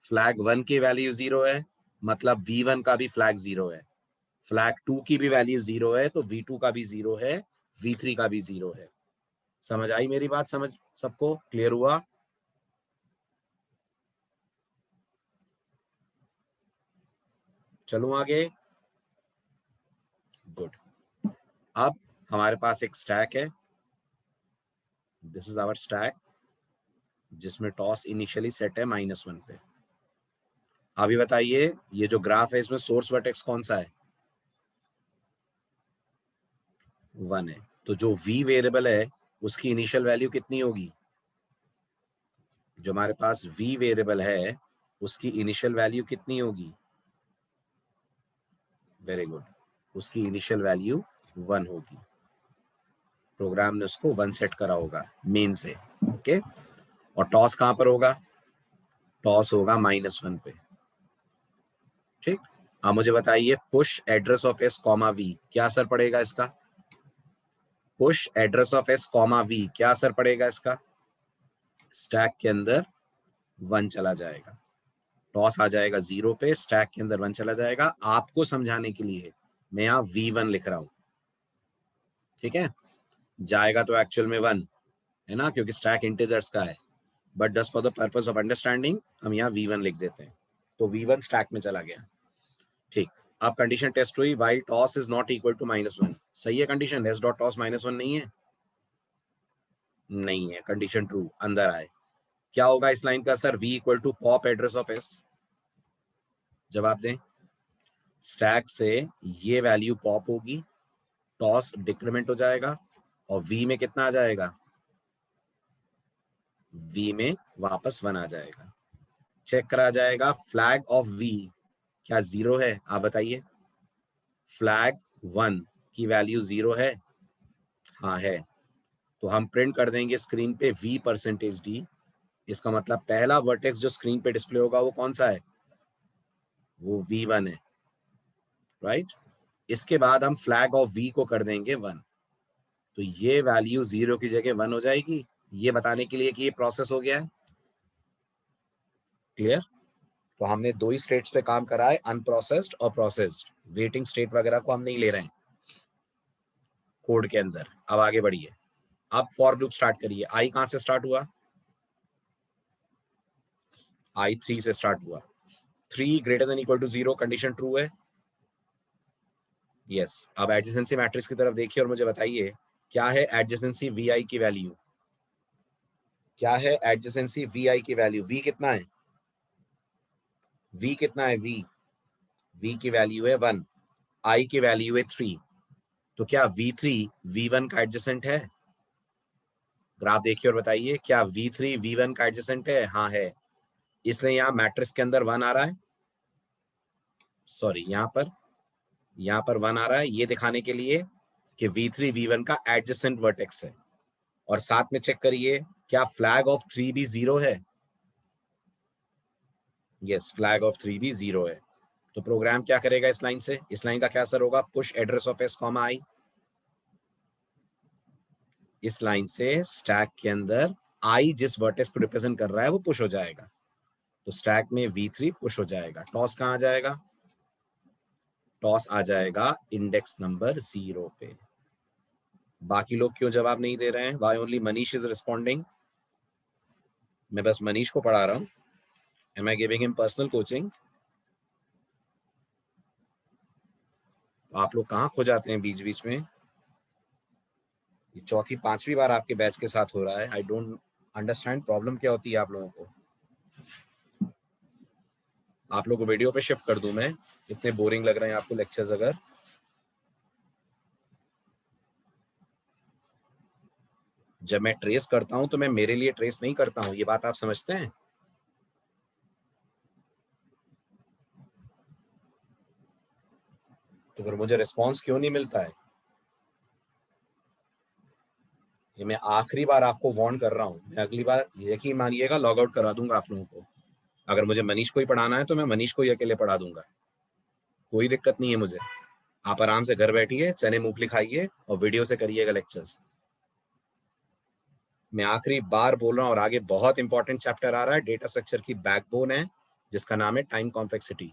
फ्लैग 1 की वैल्यू 0 है, मतलब V1 का भी फ्लैग 0 है। फ्लैग 2 की भी वैल्यू 0 है, तो V2 का भी 0 है, V3 का भी 0 है। समझ आई मेरी बात? समझ सबको क्लियर हुआ? चलूं आगे? गुड। अब हमारे पास एक स्टैक है, दिस इज आवर स्टैक, जिसमें टॉस इनिशियली सेट है -1 पे। अभी बताइए ये जो ग्राफ है इसमें सोर्स वर्टेक्स कौन सा है? 1 है। तो जो V वेरिएबल है उसकी इनिशियल वैल्यू कितनी होगी? जो हमारे पास V वेरिएबल है उसकी इनिशियल वैल्यू कितनी होगी? वेरी गुड, उसकी इनिशियल वैल्यू 1 होगी। प्रोग्राम ने उसको 1 सेट करा होगा मेन से। ओके, और टॉस कहां पर होगा? टॉस होगा -1 पे। ठीक, अब मुझे बताइए push address of S comma V क्या असर पड़ेगा इसका? Push address of S comma V क्या असर पड़ेगा इसका? स्टैक के अंदर 1 चला जाएगा, टॉस आ जाएगा 0 पे, स्टैक के अंदर 1 चला जाएगा। आपको समझाने के लिए मैं यहाँ V1 लिख रहा हूं। ठीक है, जाएगा तो एक्चुअल में 1 है ना, क्योंकि स्टैक इंटीजर्स का है, but just for the purpose of understanding हम यहाँ v1 लिख देते हैं, तो v1 स्टैक में चला गया। ठीक, अब कंडीशन टेस्ट हुई, while toss is not equal to -1, सही है कंडीशन, s डॉट टॉस -1 नहीं है, नहीं है, कंडीशन ट्रू, अंदर आए। क्या होगा इस लाइन का sir, v equal to pop address of s, जवाब दें। स्टैक से ये वैल्यू पॉप होगी, टॉस डिक्रीमेंट हो जाएगा, और v में कितना आ जाएगा, v में वापस 1 आ जाएगा। चेक करा जाएगा, फ्लैग ऑफ v क्या 0 है, आप बताइए। फ्लैग 1 की वैल्यू 0 है, हाँ है, तो हम प्रिंट कर देंगे स्क्रीन पे v%d। इसका मतलब पहला वर्टेक्स जो स्क्रीन पे डिस्प्ले होगा वो कौन सा है, वो v1 है, राइट। इसके बाद हम फ्लैग ऑफ v को कर देंगे 1, तो ये वैल्यू 0 की जगह 1 हो जाएगी, ये बताने के लिए कि ये प्रोसेस हो गया है। क्लियर, तो हमने 2 ही स्टेट्स पे काम करा है, अनप्रोसेस्ड और प्रोसेस्ड, वेटिंग स्टेट वगैरह को हम नहीं ले रहे हैं कोड के अंदर। अब आगे बढ़िए, अब फॉर लूप स्टार्ट करिए। आई कहां से स्टार्ट हुआ, आई 3 से स्टार्ट हुआ, 3 greater than equal to 0, condition true है, यस। अब एडजेसेंसी मैट्रिक्स की तरफ देखिए और मुझे बताइए क्या है एडजेसेंसी वी आई की वैल्यू, क्या है एडजेसेंसी वी आई की वैल्यू, वी कितना है, वी कितना है, वी की वैल्यू है 1, आई की वैल्यू है 3, तो क्या v3 v1 का एडजेसेंट है, ग्राफ देखिए और बताइए क्या v3 v1 का एडजेसेंट है, हाँ है, इसलिए यहाँ मैट्रिक्स के अंदर 1 आ रहा है, सॉरी यहाँ पर 1 आ रहा है, ये दिखाने के लिए कि v3 v1 का एडजेसेंट वर्टेक्स है। और साथ में चेक करिए क्या फ्लैग ऑफ 3 भी 0 है, यस, फ्लैग ऑफ 3 भी 0 है। तो प्रोग्राम क्या करेगा इस लाइन से, इस लाइन का क्या असर होगा, push address of s comma i, इस लाइन से स्टैक के अंदर i जिस वर्टेक्स को रिप्रेजेंट कर रहा है वो पुश हो जाएगा, तो स्टैक में v3 पुश हो जाएगा। टॉस कहां आ जाएगा, टॉस आ जाएगा इंडेक्स नंबर 0 पे। बाकी लोग क्यों जवाब नहीं दे रहे हैं, why only Manish is responding, मैं बस मनीष को पढ़ा रहा हूं, am I giving him personal coaching. आप लोग कहाँ खो जाते हैं बीच बीच में, ये चौथी 5वीं बार आपके बैच के साथ हो रहा है, आई डोंट अंडरस्टैंड प्रॉब्लम क्या होती है आप लोगों को। आप लोगों को वीडियो पे शिफ्ट कर दूं मैं, इतने बोरिंग लग रहे हैं आपको लेक्चर्स अगर। जब मैं ट्रेस करता हूं तो मैं मेरे लिए ट्रेस नहीं करता हूं, ये बात आप समझते हैं। तो फिर मुझे रिस्पॉन्स क्यों नहीं मिलता है, ये मैं आखिरी बार आपको वार्न कर रहा हूं, मैं अगली बार यकीन मानिएगा लॉग आउट करा दूंगा आप लोगों को। अगर मुझे मनीष को ही पढ़ाना है तो मैं मनीष को ही अकेले पढ़ा दूंगा, कोई दिक्कत नहीं है मुझे। आप आराम से घर बैठिए, चने मूंगफली खाइए और वीडियो से करिएगा लेक्चर्स। मैं आखिरी बार बोल रहा हूँ, और आगे बहुत इंपॉर्टेंट चैप्टर आ रहा है, डेटा स्ट्रक्चर की बैकबोन है जिसका नाम है टाइम कॉम्प्लेक्सिटी।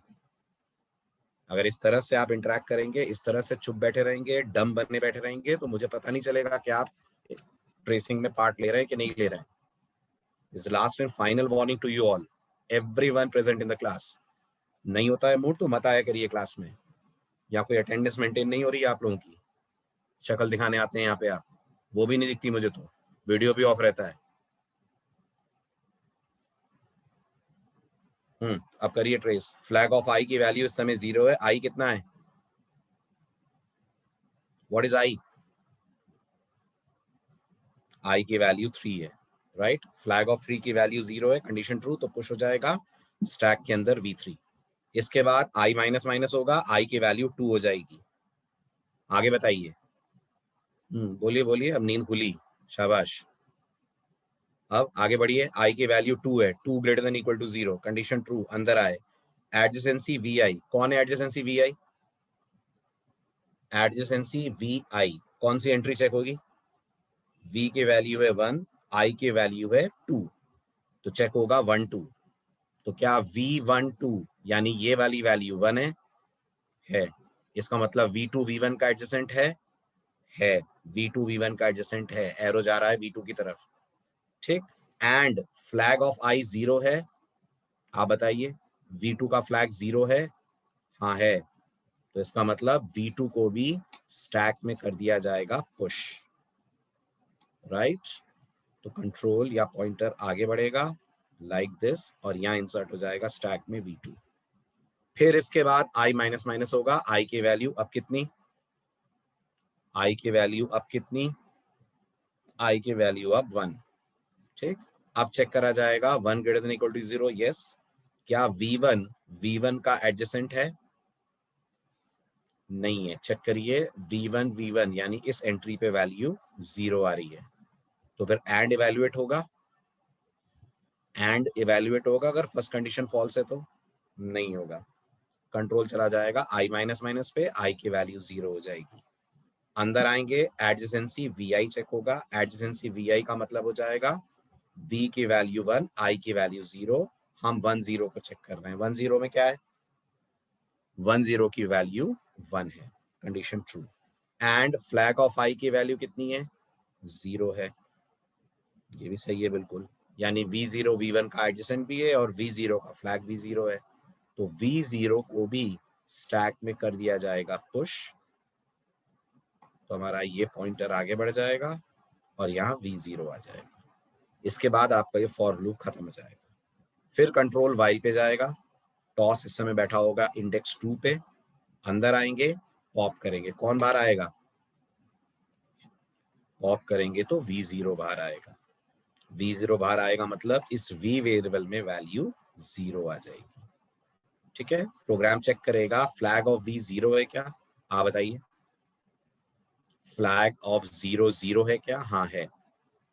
अगर इस तरह से आप इंटरेक्ट करेंगे, इस तरह से चुप बैठे रहेंगे, डम बने बैठे रहेंगे, तो मुझे पता नहीं चलेगा कि आप ट्रेसिंग में पार्ट ले रहे हैं कि नहीं ले रहे हैं। Is last and final warning to you all, everyone present in the class. नहीं होता है मूड तो मत आया करिए क्लास में, या कोई अटेंडेंस मेंटेन नहीं हो रही है आप लोगों की, शक्ल दिखाने आते हैं यहाँ पे आप, वो भी नहीं दिखती मुझे, तो वीडियो भी ऑफ रहता है। अब करिए ट्रेस। फ्लैग ऑफ आई की वैल्यू इस समय 0 है, आई कितना है, व्हाट इज आई, आई की वैल्यू 3 है, राइट। फ्लैग ऑफ 3 की वैल्यू 0 है, कंडीशन ट्रू, तो पुश हो जाएगा स्टैक के अंदर v3। इसके बाद i माइनस माइनस होगा, i की वैल्यू 2 हो जाएगी। आगे बताइए, बोलिए बोलिए, अब नींद खुली, शाबाश। अब आगे बढ़िए, i की वैल्यू 2 है, 2 greater than equal to 0, condition true, अंदर आए। एडजेसेंसी vi, कौन है एडजेसेंसी vi, एडजेसेंसी vi कौन सी एंट्री चेक होगी, v की वैल्यू है 1, i की वैल्यू है 2, तो चेक होगा 1 2। तो क्या v12 यानी ये वाली वैल्यू 1 है, इसका मतलब v2 v1 का एडजेसेंट है, है, V2 V1 का एडजेसेंट है, एरो जा रहा है V2 की तरफ, ठीक। एंड फ्लैग ऑफ I 0 है, आप बताइए V2 का फ्लैग 0 है, हाँ है, तो इसका मतलब V2 को भी स्टैक में कर दिया जाएगा पुश, राइट। तो कंट्रोल या पॉइंटर आगे बढ़ेगा लाइक दिस और यहाँ इंसर्ट हो जाएगा स्टैक में V2। फिर इसके बाद I माइनस माइनस होगा, I की वैल्यू अब कितनी, I की वैल्यू अब कितनी, I की वैल्यू अब 1, ठीक। अब चेक करा जाएगा 1 greater than equal to 0, yes. क्या V1 का एडजेसेंट है, नहीं है, चेक करिए V1 यानी इस एंट्री पे वैल्यू 0 आ रही है, तो फिर एंड इवेल्युएट होगा, अगर फर्स्ट कंडीशन फॉल्स है तो नहीं होगा, कंट्रोल चला जाएगा I माइनस माइनस पे, I की वैल्यू 0 हो जाएगी। अंदर आएंगे, एडजेसेंसी VI चेक होगा, एडजेसेंसी VI का मतलब हो जाएगा V की वैल्यू 1, I की वैल्यू 0, हम 1 0 को चेक कर रहे हैं, 1 0 में क्या है, 1 0 की वैल्यू 1 है, condition true. And flag of I की वैल्यू कितनी है, 0 है, ये भी सही है बिल्कुल, यानी V0 V1 का एडजेसेंट भी है और V0 का फ्लैग भी 0 है, तो V0 को भी स्टैक में कर दिया जाएगा पुश, तो हमारा ये पॉइंटर आगे बढ़ जाएगा और यहाँ V0 आ जाएगा। इसके बाद आपका ये फॉर लूप खत्म हो जाएगा। फिर कंट्रोल वाइल पे जाएगा, टॉस इस समय बैठा होगा इंडेक्स 2 पे, अंदर आएंगे, पॉप करेंगे, कौन बाहर आएगा, पॉप करेंगे तो V0 बाहर आएगा, V0 बाहर आएगा मतलब इस V वेरिएबल में वैल्यू 0 आ जाएगी, ठीक है। प्रोग्राम चेक करेगा फ्लैग ऑफ V0 है क्या, आप बताइए, फ्लैग ऑफ 0 0 है क्या, हाँ है,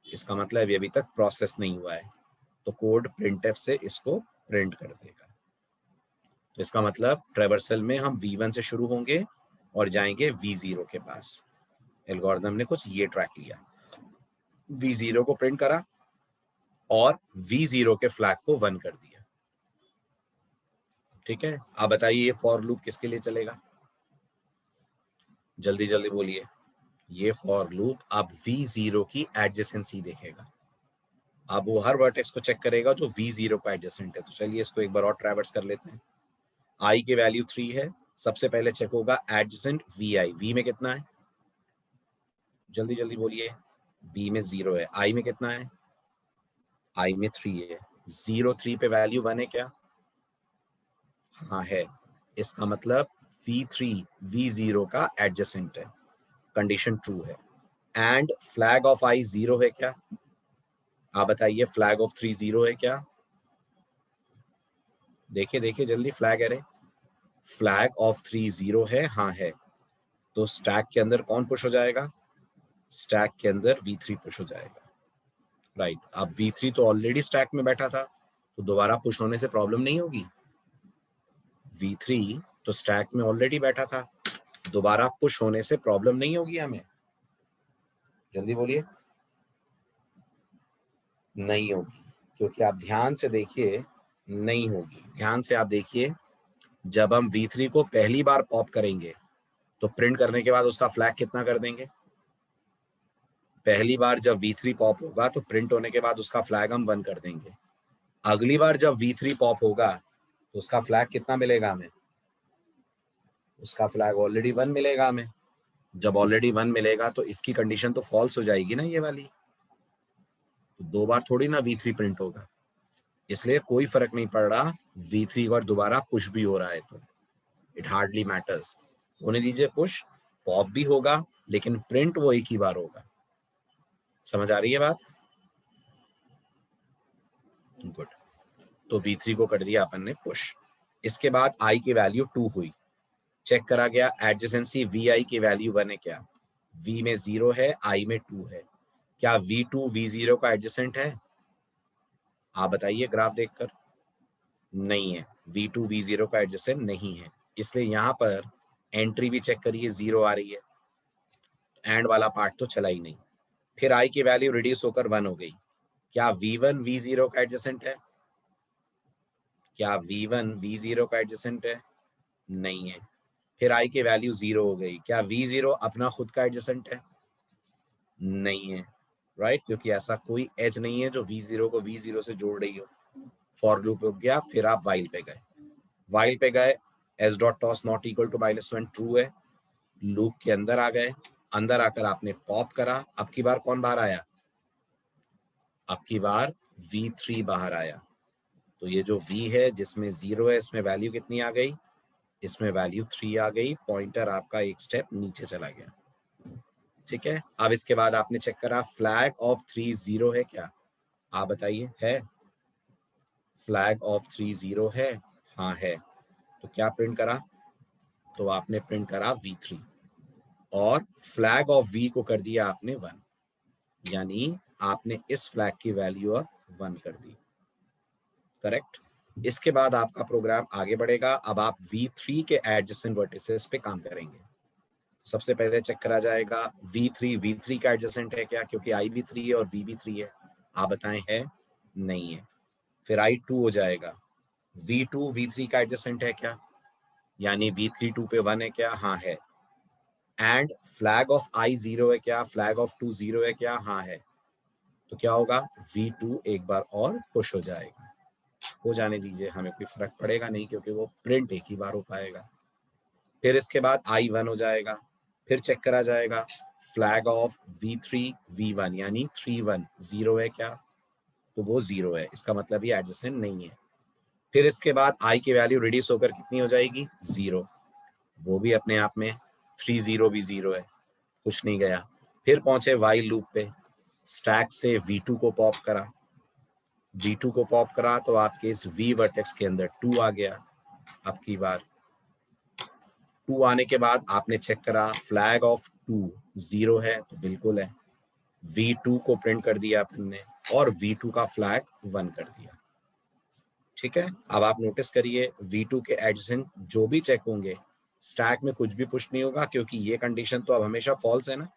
इसका मतलब ये अभी तक प्रोसेस नहीं हुआ है, तो कोड प्रिंटफ से इसको प्रिंट कर देगा, तो इसका मतलब ट्रेवर्सल में हम V1 से शुरू होंगे और जाएंगे V0 के पास। एल्गोरिथम ने कुछ ये ट्रैक लिया, V0 को प्रिंट करा और V0 के फ्लैग को 1 कर दिया, ठीक है। अब बताइए ये फॉर लूप किसके लिए चलेगा, जल्दी जल्दी बोलिए। ये फॉर लूप अब V0 की एडजेसेंसी देखेगा, अब वो हर वर्टेक्स को चेक करेगा जो V0 का एडजेसेंट है, तो चलिए इसको एक बार और ट्रैवर्स कर लेते हैं। I की वैल्यू 3 है, सबसे पहले चेक होगा एडजेसेंट VI, V में कितना है, जल्दी जल्दी बोलिए, V में 0 है, I में कितना है, I में 3 है, 0 3 पे वैल्यू 1 है क्या, हाँ है, इसका मतलब V3 V0 का एडजेसेंट है, कंडीशन ट्रू है। एंड फ्लैग ऑफ I 0 है क्या, आप बताइए फ्लैग ऑफ 3 0 है क्या, देखिए देखिए जल्दी, फ्लैग एरे, फ्लैग ऑफ 3 0 है, हाँ है, तो स्टैक के अंदर कौन पुश हो जाएगा, स्टैक के अंदर V3 पुश हो जाएगा, राइट। अब V3 तो ऑलरेडी स्टैक में बैठा था, तो दोबारा पुश होने से प्रॉब्लम नहीं होगी, V3 तो स्टैक में ऑलरेडी बैठा था, दोबारा पुश होने से प्रॉब्लम नहीं होगी हमें, जल्दी बोलिए, नहीं होगी, क्योंकि आप ध्यान से देखिए, नहीं होगी, ध्यान से आप देखिए, जब हम V3 को पहली बार पॉप करेंगे तो प्रिंट करने के बाद उसका फ्लैग कितना कर देंगे, पहली बार जब V3 पॉप होगा तो प्रिंट होने के बाद उसका फ्लैग हम 1 कर देंगे, अगली बार जब V3 पॉप होगा तो उसका फ्लैग कितना मिलेगा हमें, उसका फ्लैग ऑलरेडी 1 मिलेगा हमें, जब ऑलरेडी 1 मिलेगा तो इफ की कंडीशन तो फॉल्स हो जाएगी ना ये वाली, तो 2 बार थोड़ी ना V3 प्रिंट होगा, इसलिए कोई फर्क नहीं पड़ रहा V3 और दोबारा पुश भी हो रहा है तो इट हार्डली मैटर्स, होने दीजिए पुश, पॉप भी होगा लेकिन प्रिंट वो एक ही बार होगा, समझ आ रही है बात, गुड। तो V3 को कर दिया अपन ने पुश, इसके बाद I की वैल्यू 2 हुई, चेक करा गया एडजेसेंसी VI की वैल्यू 1 है क्या, V में 0 है, I में 2 है, क्या V2 V0 का एडजेसेंट है, आप बताइए ग्राफ देखकर, नहीं है, V2 V0 का एडजेसेंट नहीं है, इसलिए यहाँ पर एंट्री भी चेक करिए 0 आ रही है, एंड वाला पार्ट तो चला ही नहीं। फिर I की वैल्यू रिड्यूस होकर 1 हो गई, क्या V1 V0 का एडजेसेंट है, क्या V1 V0 का एडजेसेंट है, नहीं है, फिर i की वैल्यू 0 हो गई। क्या v0 अपना खुद का एडजेसेंट है? नहीं है, राइट, क्योंकि ऐसा कोई एज नहीं है जो v0 को v0 से जोड़ रही हो। फॉर लूप हो गया, फिर आप वाइल पे गए, वाइल पे गए, S dot TOS not equal to -1 true है, लूप के अंदर आ गए, अंदर आकर आपने पॉप करा। अब की बार कौन बाहर आया? अब की बार v3 बाहर आया। तो ये जो v है जिसमें 0 है, इसमें वैल्यू कितनी आ गई? इसमें वैल्यू 3 आ गई। पॉइंटर आपका एक स्टेप नीचे चला गया। ठीक है, अब इसके बाद आपने चेक करा फ्लैग ऑफ 3 0 है क्या? आप बताइए, है? फ्लैग ऑफ 3 0 है? हाँ है। तो क्या प्रिंट करा? तो आपने प्रिंट करा v3 और फ्लैग ऑफ v को कर दिया आपने 1, यानी आपने इस फ्लैग की वैल्यू अब 1 कर दी। करेक्ट। इसके बाद आपका प्रोग्राम आगे बढ़ेगा। अब आप v3 के एडजेसेंट वर्टिसेस पे काम करेंगे। सबसे पहले चेक करा जाएगा v3 का एडजेसेंट है क्या, क्योंकि i भी 3 है और v भी 3 है। आप बताएं है? नहीं है। फिर i2 हो जाएगा। v2 v3 का एडजेसेंट है क्या, यानी v3 2 पे 1 है क्या? हाँ है। एंड फ्लैग ऑफ i 0 है क्या? फ्लैग ऑफ 2 0 है क्या? हाँ है। तो क्या होगा? v2 एक बार और पुश हो जाएगा। हो जाने दीजिए, हमें कोई फर्क पड़ेगा नहीं, क्योंकि वो प्रिंट एक ही बार हो पाएगा। फिर इसके बाद i1 हो जाएगा। फिर चेक करा जाएगा फ्लैग ऑफ v3 v1, यानी 3 1 0 है क्या? तो वो 0 है, इसका मतलब ये एडजेसेंट नहीं है। फिर इसके बाद i की वैल्यू रिड्यूस होकर कितनी हो जाएगी? 0। वो भी अपने आप में 3 0 भी 0 है, कुछ नहीं गया। फिर पहुंचे वाइल लूप पे, स्टैक से v2 को पॉप करा। v2 को पॉप करा तो आपके इस v वर्टेक्स के अंदर 2 आ गया। अब की बार 2 आने के बाद आपने चेक करा फ्लैग ऑफ 2 0 है, तो बिल्कुल है। v2 को प्रिंट कर दिया अपन ने और v2 का फ्लैग 1 कर दिया। ठीक है, अब आप नोटिस करिए v2 के एडजेसेंट जो भी चेक होंगे, स्टैक में कुछ भी पुश नहीं होगा, क्योंकि ये कंडीशन तो अब हमेशा फॉल्स है ना।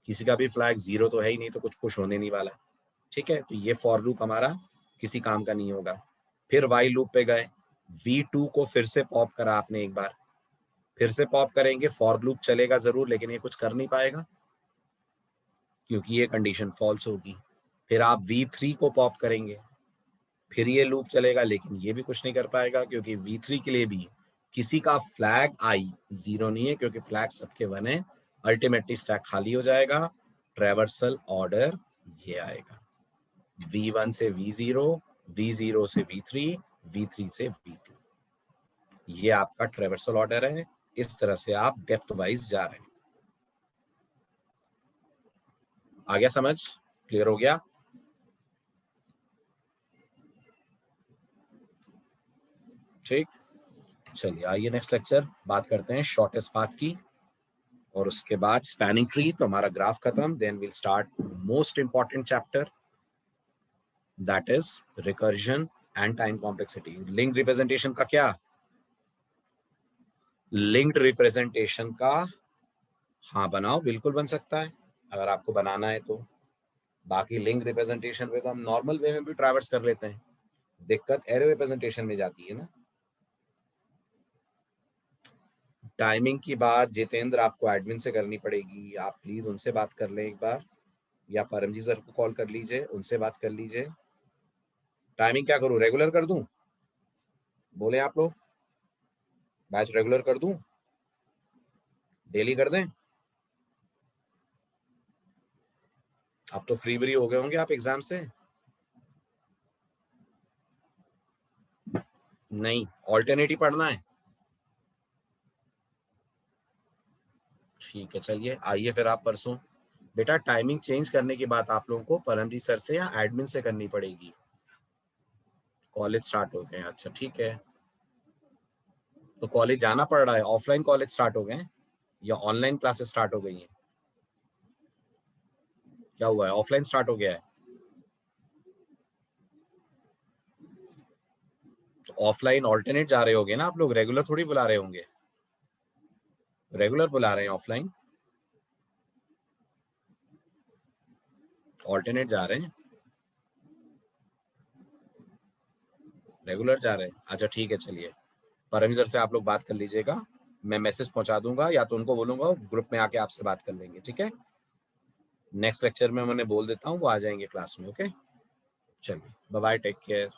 किसी का भी फ्लैग 0 तो है ही नहीं, तो कुछ पुश होने नहीं वाला। ठीक है, तो ये फॉर लूप हमारा किसी काम का नहीं होगा। फिर वाइल लूप पे गए, v2 को फिर से पॉप करा आपने एक बार। फिर से पॉप करेंगे, फॉर लूप चलेगा जरूर, लेकिन ये कुछ कर नहीं पाएगा क्योंकि ये कंडीशन फॉल्स होगी। फिर आप v3 को पॉप करेंगे, फिर ये लूप चलेगा, लेकिन ये भी कुछ नहीं कर पाएगा, क्योंकि v3 के लिए भी किसी का फ्लैग i 0 नहीं है, क्योंकि फ्लैग सबके 1 है। अल्टीमेटली स्टैक खाली हो जाएगा। ट्रैवर्सल ऑर्डर ये आएगा, v1 से v0, v0 से v3, v3 से v2। ये आपका ट्रैवर्सल ऑर्डर है। इस तरह से आप डेप्थ वाइज जा रहे हैं। आ गया समझ? क्लियर हो गया? ठीक, चलिए आइए नेक्स्ट लेक्चर बात करते हैं शॉर्टेस्ट पाथ की, और उसके बाद स्पैनिंग ट्री। तो हमारा ग्राफ खत्म, then will start most important chapter, that is recursion and time complexity. Linked representation का क्या? लिंक्ड रिप्रेजेंटेशन का हाँ बनाओ, बिल्कुल बन सकता है अगर आपको बनाना है तो। बाकी लिंक रिप्रेजेंटेशन पे तो हम नॉर्मल वे में भी ट्रैवर्स कर लेते हैं, दिक्कत एरे रिप्रेजेंटेशन में जाती है ना। टाइमिंग की बात जितेंद्र आपको एडमिन से करनी पड़ेगी, आप प्लीज उनसे बात कर लें एक बार, या परमजीत सर को कॉल कर लीजिए, उनसे बात कर लीजिए। टाइमिंग क्या करूं, रेगुलर कर दूं? बोले आप लोग, बैच रेगुलर कर दूं, डेली कर दें? अब तो फ्री व्री हो गए होंगे आप एग्जाम से। नहीं, ऑल्टरनेटिव पढ़ना है। ठीक है, चलिए आइए फिर आप परसों। बेटा टाइमिंग चेंज करने की बात आप लोगों को परमजीत सर से या एडमिन से करनी पड़ेगी। कॉलेज स्टार्ट हो गए, अच्छा ठीक है। तो कॉलेज जाना पड़ रहा है, ऑफलाइन कॉलेज स्टार्ट हो गए हैं या ऑनलाइन क्लासेस स्टार्ट हो गई हैं? क्या हुआ है, ऑफलाइन स्टार्ट हो गया है? तो ऑफलाइन ऑल्टरनेट जा रहे होंगे ना आप लोग, रेगुलर थोड़ी बुला रहे होंगे। रेगुलर बुला रहे हैं ऑफलाइन, ऑल्टरनेट जा रहे हैं, रेगुलर जा रहे हैं। अच्छा ठीक है, चलिए परमजीत सर से आप लोग बात कर लीजिएगा, मैं मैसेज पहुंचा दूंगा या तो उनको बोलूंगा ग्रुप में आके आपसे बात कर लेंगे, ठीक है। नेक्स्ट लेक्चर में मैं उन्हें बोल देता हूँ, वो आ जाएंगे क्लास में। ओके, चलिए बाय बाय, टेक केयर।